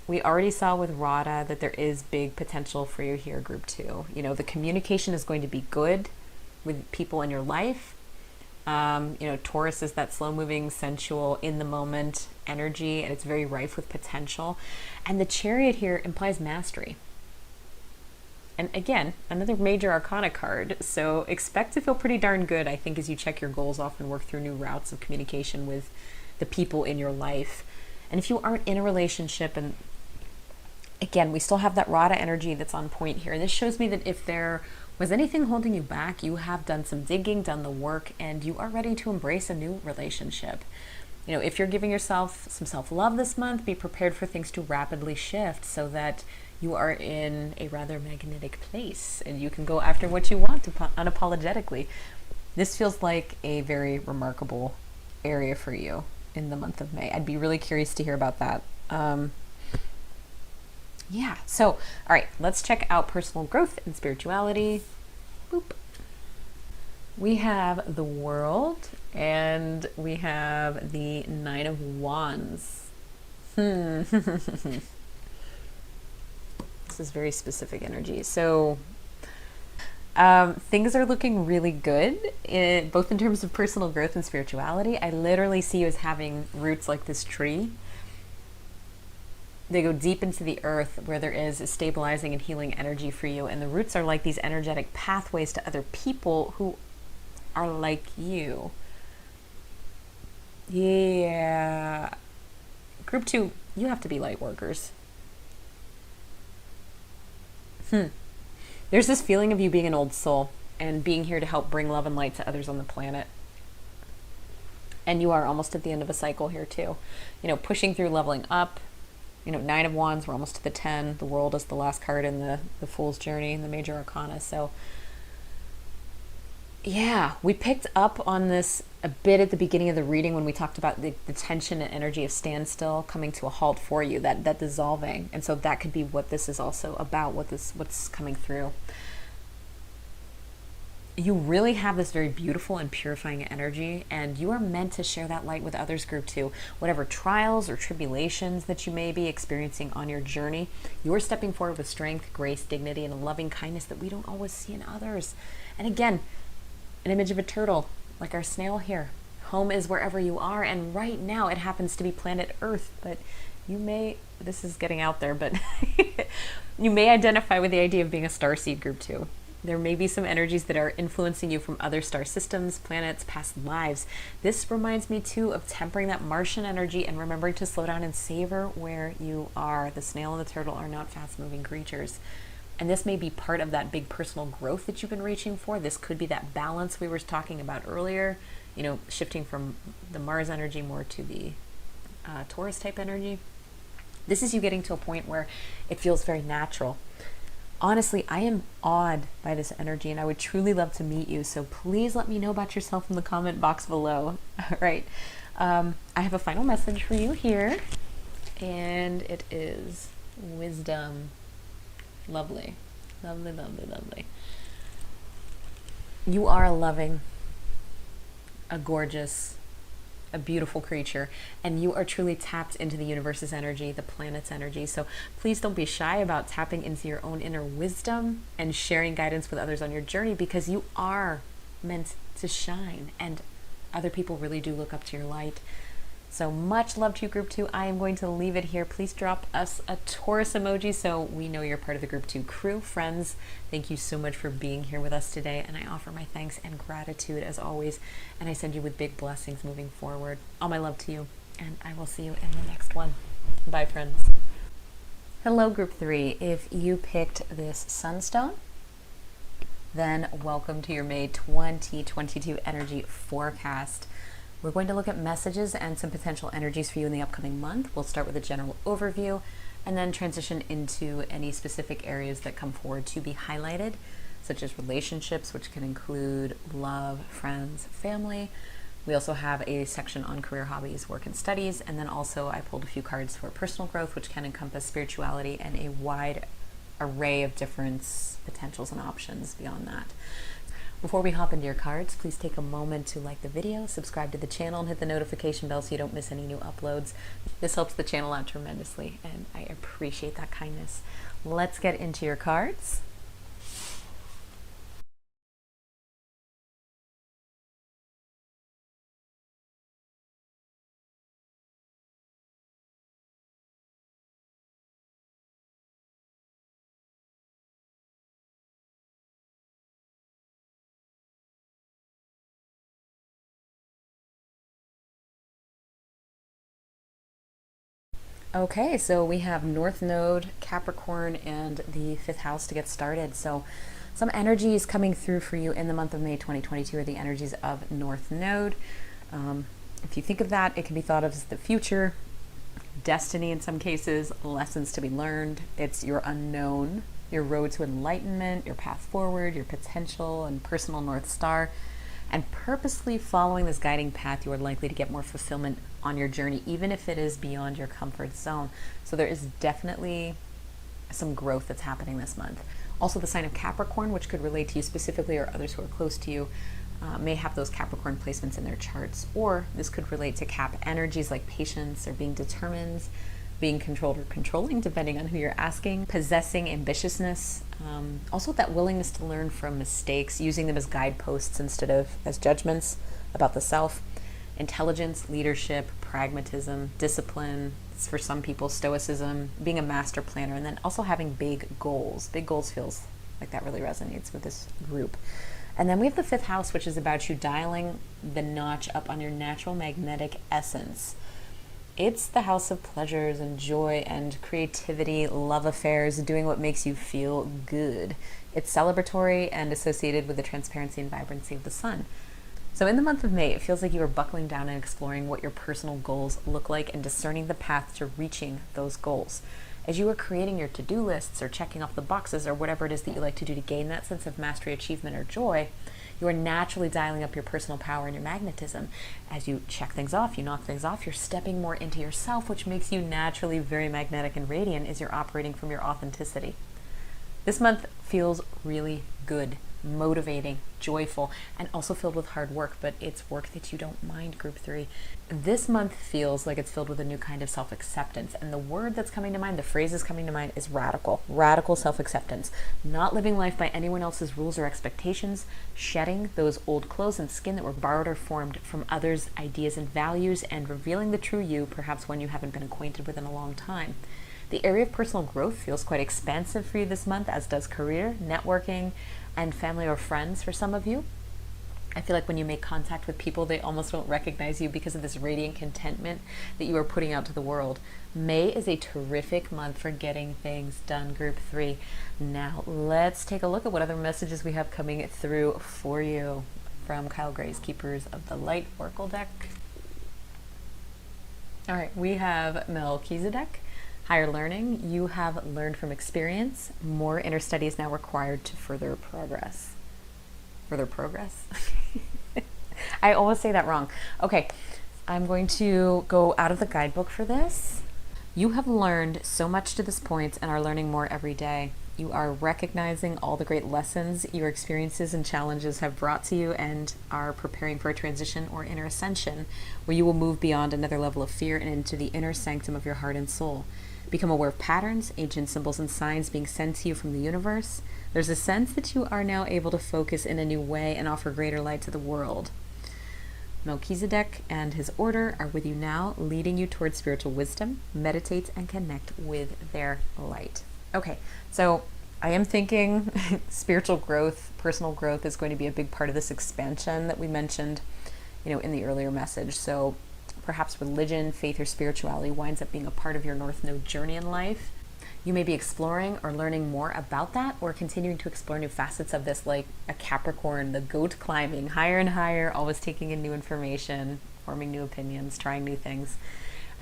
We already saw with Radha that there is big potential for you here, group 2. The communication is going to be good with people in your life. Taurus is that slow moving, sensual, in the moment energy, and it's very rife with potential. And the Chariot here implies mastery. And again, another major Arcana card. So expect to feel pretty darn good, I think, as you check your goals off and work through new routes of communication with the people in your life. And if you aren't in a relationship, and again, we still have that Rada energy that's on point here. And this shows me that if there was anything holding you back, you have done some digging, done the work, and you are ready to embrace a new relationship. If you're giving yourself some self-love this month, be prepared for things to rapidly shift so that you are in a rather magnetic place and you can go after what you want unapologetically. This feels like a very remarkable area for you in the month of May. I'd be really curious to hear about that. So, all right, let's check out personal growth and spirituality. Boop. We have the World and we have the Nine of Wands. This is very specific energy. So things are looking really good, both in terms of personal growth and spirituality. I literally see you as having roots like this tree. They go deep into the earth where there is a stabilizing and healing energy for you. And the roots are like these energetic pathways to other people who are like you. Yeah. Group 2, you have to be light workers. There's this feeling of you being an old soul and being here to help bring love and light to others on the planet. And you are almost at the end of a cycle here too. Pushing through, leveling up. Nine of Wands, we're almost to the 10. The World is the last card in the Fool's Journey in the major arcana. So yeah, we picked up on this a bit at the beginning of the reading when we talked about the tension and energy of standstill coming to a halt for you, that dissolving. And so that could be what this is also about, what's coming through. You really have this very beautiful and purifying energy, and you are meant to share that light with others, Group 2. Whatever trials or tribulations that you may be experiencing on your journey, you're stepping forward with strength, grace, dignity, and a loving kindness that we don't always see in others. And again, an image of a turtle, like our snail here. Home is wherever you are, and right now it happens to be planet Earth, but this is getting out there, but you may identify with the idea of being a starseed, Group 2. There may be some energies that are influencing you from other star systems, planets, past lives. This reminds me too of tempering that Martian energy and remembering to slow down and savor where you are. The snail and the turtle are not fast-moving creatures. And this may be part of that big personal growth that you've been reaching for. This could be that balance we were talking about earlier, shifting from the Mars energy more to the Taurus type energy. This is you getting to a point where it feels very natural. Honestly, I am awed by this energy and I would truly love to meet you. So please let me know about yourself in the comment box below. All right. I have a final message for you here, and it is wisdom. Lovely, lovely, lovely, lovely. You are a loving, a gorgeous, a beautiful creature, and you are truly tapped into the universe's energy, the planet's energy. So please don't be shy about tapping into your own inner wisdom and sharing guidance with others on your journey, because you are meant to shine and other people really do look up to your light. So much love to you, Group 2. I am going to leave it here. Please drop us a Taurus emoji so we know you're part of the Group 2 crew. Friends, thank you so much for being here with us today, and I offer my thanks and gratitude as always, and I send you with big blessings moving forward. All my love to you, and I will see you in the next one. Bye, friends. Hello, Group 3. If you picked this Sunstone, then welcome to your May 2022 energy forecast. We're going to look at messages and some potential energies for you in the upcoming month. We'll start with a general overview and then transition into any specific areas that come forward to be highlighted, such as relationships, which can include love, friends, family. We also have a section on career, hobbies, work, and studies. And then also I pulled a few cards for personal growth, which can encompass spirituality and a wide array of different potentials and options beyond that. Before we hop into your cards, please take a moment to like the video, subscribe to the channel, and hit the notification bell so you don't miss any new uploads. This helps the channel out tremendously, and I appreciate that kindness. Let's get into your cards. Okay, so we have North Node, Capricorn, and the fifth house to get started. So some energies coming through for you in the month of May 2022 are the energies of North Node. If you think of that, it can be thought of as the future, destiny in some cases, lessons to be learned. It's your unknown, your road to enlightenment, your path forward, your potential and personal North Star. And purposely following this guiding path, you are likely to get more fulfillment on your journey, even if it is beyond your comfort zone. So there is definitely some growth that's happening this month. Also, the sign of Capricorn, which could relate to you specifically or others who are close to you, may have those Capricorn placements in their charts. Or this could relate to Cap energies like patience or being determined, being controlled or controlling, depending on who you're asking, possessing ambitiousness, also that willingness to learn from mistakes, using them as guideposts instead of as judgments about the self, intelligence, leadership, pragmatism, discipline, for some people, stoicism, being a master planner, and then also having big goals. Big goals feels like that really resonates with this group. And then we have the fifth house, which is about you dialing the notch up on your natural magnetic essence. It's the house of pleasures and joy and creativity, love affairs, doing what makes you feel good. It's celebratory and associated with the transparency and vibrancy of the sun. So in the month of May, it feels like you are buckling down and exploring what your personal goals look like and discerning the path to reaching those goals. As you are creating your to-do lists or checking off the boxes or whatever it is that you like to do to gain that sense of mastery, achievement, or joy, you are naturally dialing up your personal power and your magnetism. As you check things off, you knock things off, you're stepping more into yourself, which makes you naturally very magnetic and radiant as you're operating from your authenticity. This month feels really good, motivating, joyful, and also filled with hard work, but it's work that you don't mind, Group 3. This month feels like it's filled with a new kind of self-acceptance, and the word that's coming to mind, the phrase that's coming to mind is radical self-acceptance. Not living life by anyone else's rules or expectations, shedding those old clothes and skin that were borrowed or formed from others' ideas and values, and revealing the true you, perhaps one you haven't been acquainted with in a long time. The area of personal growth feels quite expansive for you this month, as does career, networking, and family or friends for some of you. I feel like when you make contact with people, they almost don't recognize you because of this radiant contentment that you are putting out to the world. May is a terrific month for getting things done, Group 3. Now, let's take a look at what other messages we have coming through for you from Kyle Gray's Keepers of the Light Oracle deck. All right, we have Melchizedek. Higher learning, you have learned from experience. More inner study is now required to further progress. Further progress? I always say that wrong. Okay, I'm going to go out of the guidebook for this. You have learned so much to this point and are learning more every day. You are recognizing all the great lessons your experiences and challenges have brought to you and are preparing for a transition or inner ascension where you will move beyond another level of fear and into the inner sanctum of your heart and soul. Become aware of patterns, ancient symbols and signs being sent to you from the universe. There's a sense that you are now able to focus in a new way and offer greater light to the world. Melchizedek and his order are with you now, leading you towards spiritual wisdom. Meditate and connect with their light. Okay, so I am thinking spiritual growth, personal growth is going to be a big part of this expansion that we mentioned, in the earlier message. So perhaps religion, faith, or spirituality winds up being a part of your North Node journey in life. You may be exploring or learning more about that, or continuing to explore new facets of this, like a Capricorn, the goat climbing higher and higher, always taking in new information, forming new opinions, trying new things.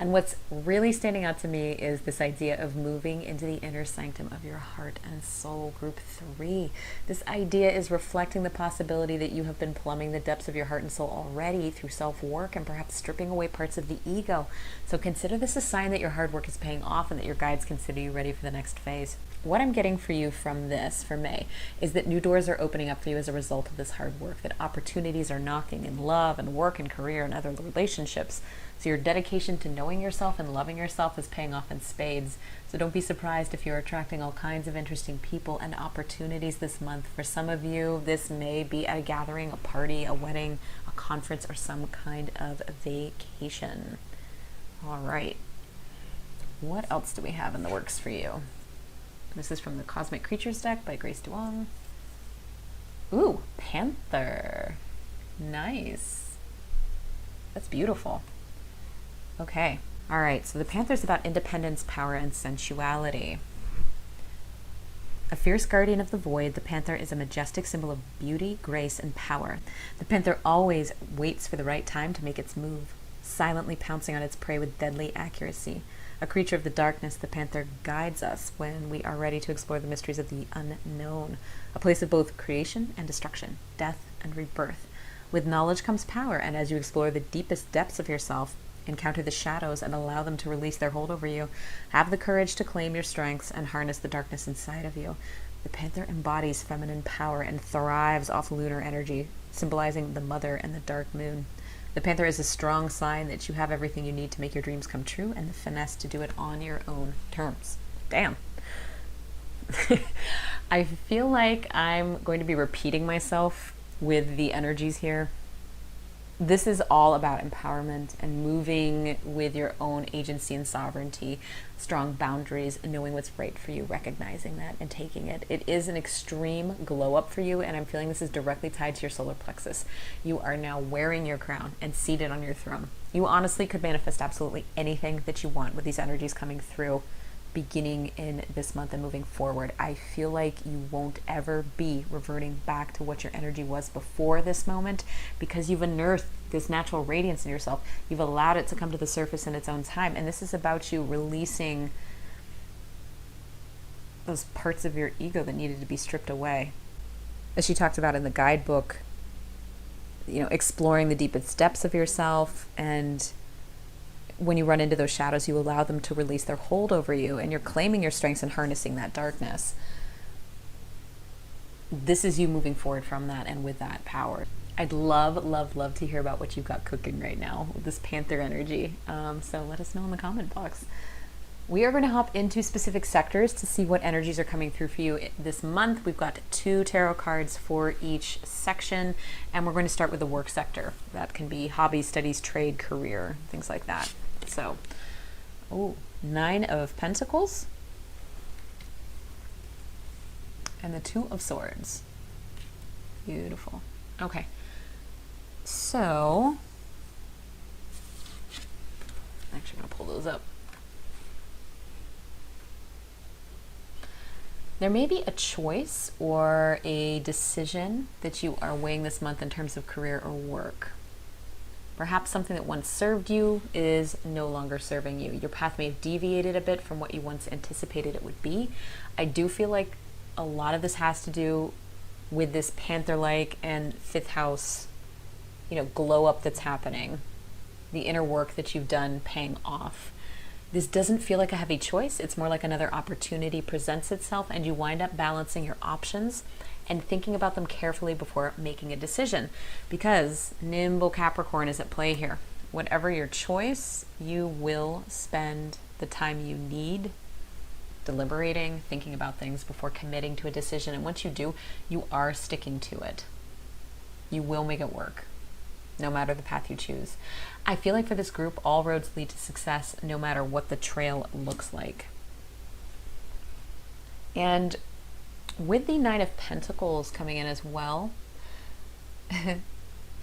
And what's really standing out to me is this idea of moving into the inner sanctum of your heart and soul, Group 3. This idea is reflecting the possibility that you have been plumbing the depths of your heart and soul already through self-work and perhaps stripping away parts of the ego. So consider this a sign that your hard work is paying off and that your guides consider you ready for the next phase. What I'm getting for you from this, for May, is that new doors are opening up for you as a result of this hard work, that opportunities are knocking in love and work and career and other relationships. So your dedication to knowing yourself and loving yourself is paying off in spades. So don't be surprised if you're attracting all kinds of interesting people and opportunities this month. For some of you, this may be a gathering, a party, a wedding, a conference, or some kind of vacation. All right. What else do we have in the works for you? This is from the Cosmic Creatures deck by Grace Duong. Ooh, Panther. Nice. That's beautiful. Okay, All right, so the Panther is about independence, power, and sensuality. A fierce guardian of the void, the Panther is a majestic symbol of beauty, grace, and power. The Panther always waits for the right time to make its move, silently pouncing on its prey with deadly accuracy. A creature of the darkness, the Panther guides us when we are ready to explore the mysteries of the unknown, a place of both creation and destruction, death and rebirth. With knowledge comes power, and as you explore the deepest depths of yourself, encounter the shadows and allow them to release their hold over you, have the courage to claim your strengths and harness the darkness inside of you. The Panther embodies feminine power and thrives off lunar energy, symbolizing the mother and the dark moon. The Panther is a strong sign that you have everything you need to make your dreams come true and the finesse to do it on your own terms. Damn. I feel like I'm going to be repeating myself with the energies here. This is all about empowerment and moving with your own agency and sovereignty, strong boundaries, knowing what's right for you, recognizing that and taking it. It is an extreme glow up for you, and I'm feeling this is directly tied to your solar plexus. You are now wearing your crown and seated on your throne. You honestly could manifest absolutely anything that you want with these energies coming through, beginning in this month and moving forward. I feel like you won't ever be reverting back to what your energy was before this moment, because you've unearthed this natural radiance in yourself. You've allowed it to come to the surface in its own time, and this is about you releasing those parts of your ego that needed to be stripped away. As she talked about in the guidebook, exploring the deepest depths of yourself, and when you run into those shadows, you allow them to release their hold over you, and you're claiming your strengths and harnessing that darkness. This is you moving forward from that and with that power. I'd love, love, love to hear about what you've got cooking right now with this Panther energy. So let us know in the comment box. We are going to hop into specific sectors to see what energies are coming through for you this month. We've got 2 tarot cards for each section, and we're going to start with the work sector. That can be hobbies, studies, trade, career, things like that. So, 9 of Pentacles and the 2 of Swords. Beautiful. Okay. So, I'm actually going to pull those up. There may be a choice or a decision that you are weighing this month in terms of career or work. Perhaps something that once served you is no longer serving you. Your path may have deviated a bit from what you once anticipated it would be. I do feel like a lot of this has to do with this Panther-like and 5th house, glow up that's happening. The inner work that you've done paying off. This doesn't feel like a heavy choice. It's more like another opportunity presents itself, and you wind up balancing your options and thinking about them carefully before making a decision, because nimble Capricorn is at play here. Whatever your choice, you will spend the time you need deliberating, thinking about things before committing to a decision. And once you do, you are sticking to it. You will make it work, no matter the path you choose. I feel like for this group, all roads lead to success, no matter what the trail looks like. And with the 9 of Pentacles coming in as well,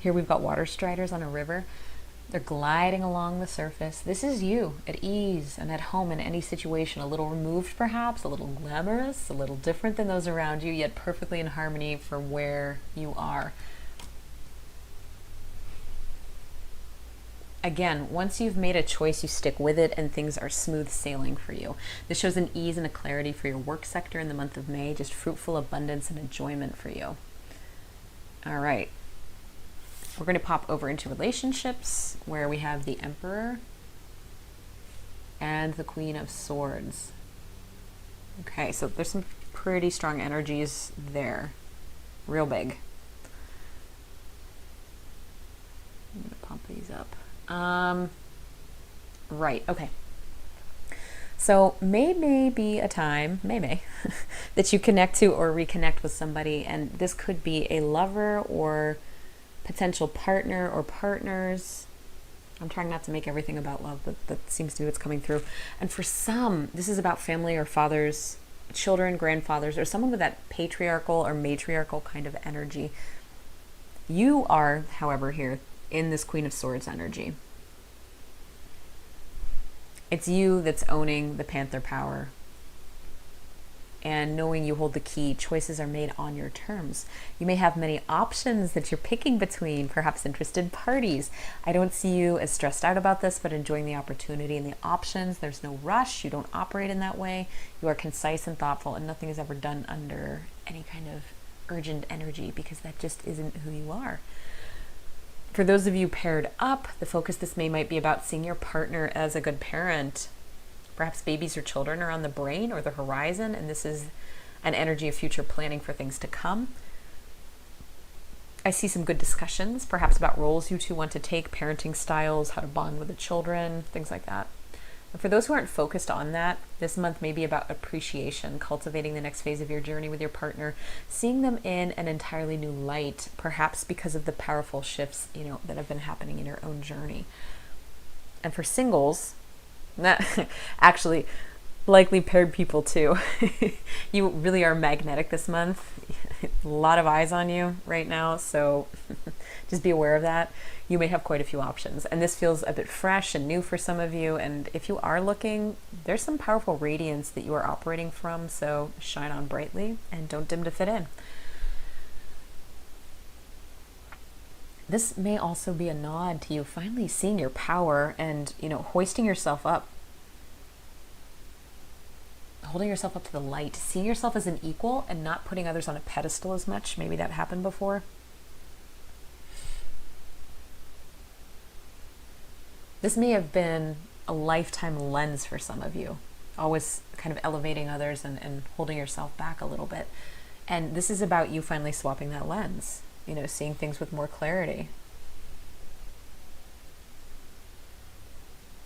here we've got water striders on a river. They're gliding along the surface. This is you at ease and at home in any situation, a little removed perhaps, a little glamorous, a little different than those around you, yet perfectly in harmony for where you are. Again, once you've made a choice, you stick with it and things are smooth sailing for you. This shows an ease and a clarity for your work sector in the month of May, just fruitful abundance and enjoyment for you. All right. We're going to pop over into relationships, where we have the Emperor and the Queen of Swords. Okay, so there's some pretty strong energies there. Real big. I'm going to pop these up. Right, okay. So may be a time, that you connect to or reconnect with somebody, and this could be a lover or potential partner or partners. I'm trying not to make everything about love, but that seems to be what's coming through. And for some, this is about family or fathers, children, grandfathers, or someone with that patriarchal or matriarchal kind of energy. You are, however, here in this Queen of Swords energy. It's you that's owning the Panther power. And knowing you hold the key, choices are made on your terms. You may have many options that you're picking between, perhaps interested parties. I don't see you as stressed out about this, but enjoying the opportunity and the options. There's no rush. You don't operate in that way. You are concise and thoughtful, and nothing is ever done under any kind of urgent energy, because that just isn't who you are. For those of you paired up, the focus this might be about seeing your partner as a good parent. Perhaps babies or children are on the brain or the horizon, and this is an energy of future planning for things to come. I see some good discussions, perhaps about roles you two want to take, parenting styles, how to bond with the children, things like that. And for those who aren't focused on that, this month may be about appreciation, cultivating the next phase of your journey with your partner, seeing them in an entirely new light, perhaps because of the powerful shifts, that have been happening in your own journey. And for singles, actually, likely paired people too. You really are magnetic this month. A lot of eyes on you right now, so just be aware of that. You may have quite a few options, and this feels a bit fresh and new for some of you. And if you are looking, there's some powerful radiance that you are operating from, so shine on brightly and don't dim to fit in. This may also be a nod to you finally seeing your power and, hoisting yourself up. Holding yourself up to the light, seeing yourself as an equal and not putting others on a pedestal as much. Maybe that happened before. This may have been a lifetime lens for some of you, always kind of elevating others and holding yourself back a little bit. And this is about you finally swapping that lens, seeing things with more clarity.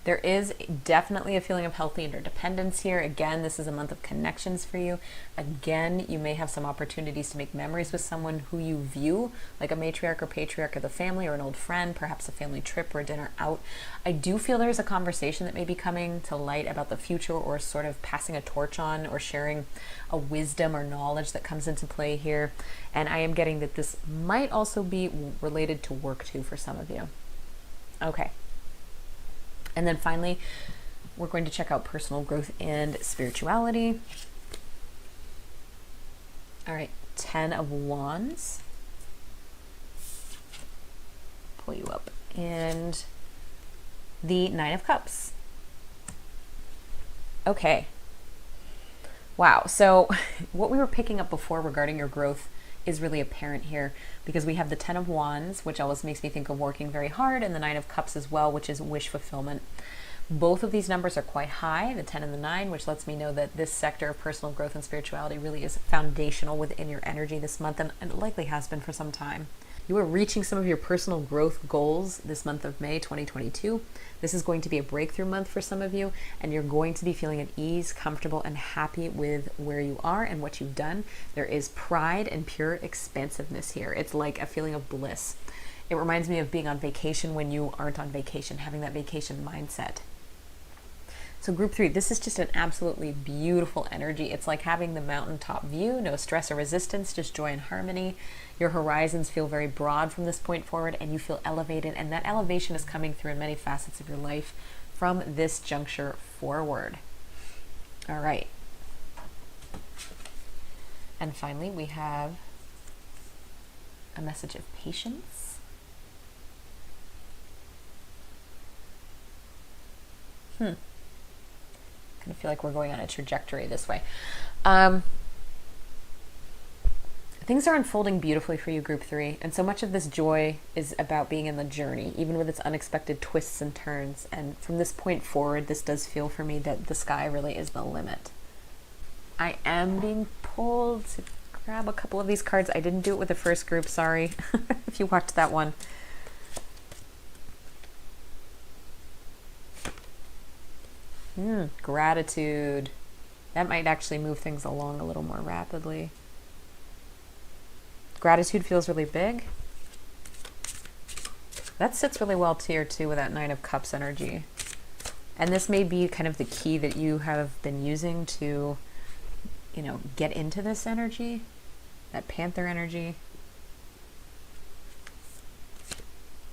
There is definitely a feeling of healthy interdependence here. Again, this is a month of connections for you. Again, you may have some opportunities to make memories with someone who you view like a matriarch or patriarch of the family, or an old friend, perhaps a family trip or a dinner out. I do feel there's a conversation that may be coming to light about the future, or sort of passing a torch on, or sharing a wisdom or knowledge that comes into play here. And I am getting that this might also be related to work too for some of you. Okay. And then finally, we're going to check out personal growth and spirituality. All right, 10 of Wands. Pull you up. And the 9 of Cups. Okay. Wow. So what we were picking up before regarding your growth is really apparent here, because we have the 10 of Wands, which always makes me think of working very hard, and the 9 of Cups as well, which is wish fulfillment. Both of these numbers are quite high, the 10 and the 9, which lets me know that this sector of personal growth and spirituality really is foundational within your energy this month, and it likely has been for some time. You are reaching some of your personal growth goals this month of May 2022. This is going to be a breakthrough month for some of you, and you're going to be feeling at ease, comfortable, and happy with where you are and what you've done. There is pride and pure expansiveness here. It's like a feeling of bliss. It reminds me of being on vacation when you aren't on vacation, having that vacation mindset. So group 3, this is just an absolutely beautiful energy. It's like having the mountaintop view, no stress or resistance, just joy and harmony. Your horizons feel very broad from this point forward, and you feel elevated, and that elevation is coming through in many facets of your life from this juncture forward. All right. And finally, we have a message of patience. Kind of feel like we're going on a trajectory this way. Things are unfolding beautifully for you, group 3, and so much of this joy is about being in the journey, even with its unexpected twists and turns. And from this point forward, this does feel for me that the sky really is the limit. I am being pulled to grab a couple of these cards. I didn't do it with the first group, sorry, if you watched that one. Gratitude. That might actually move things along a little more rapidly. Gratitude feels really big. That sits really well here too with that 9 of Cups energy. And this may be kind of the key that you have been using to, get into this energy, that Panther energy.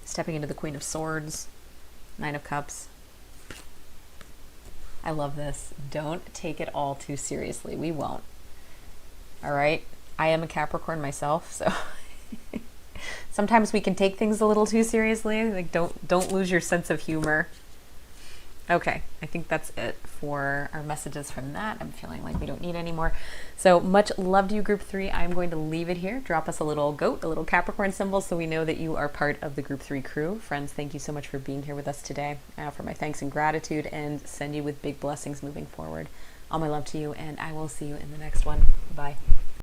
Stepping into the Queen of Swords, 9 of Cups. I love this. Don't take it all too seriously. We won't. All right. I am a Capricorn myself, so sometimes we can take things a little too seriously. Like don't lose your sense of humor. Okay, I think that's it for our messages from that. I'm feeling like we don't need any more. So much love to you, Group 3. I'm going to leave it here. Drop us a little goat, a little Capricorn symbol, so we know that you are part of the Group 3 crew. Friends, thank you so much for being here with us today. I offer my thanks and gratitude and send you with big blessings moving forward. All my love to you, and I will see you in the next one. Bye.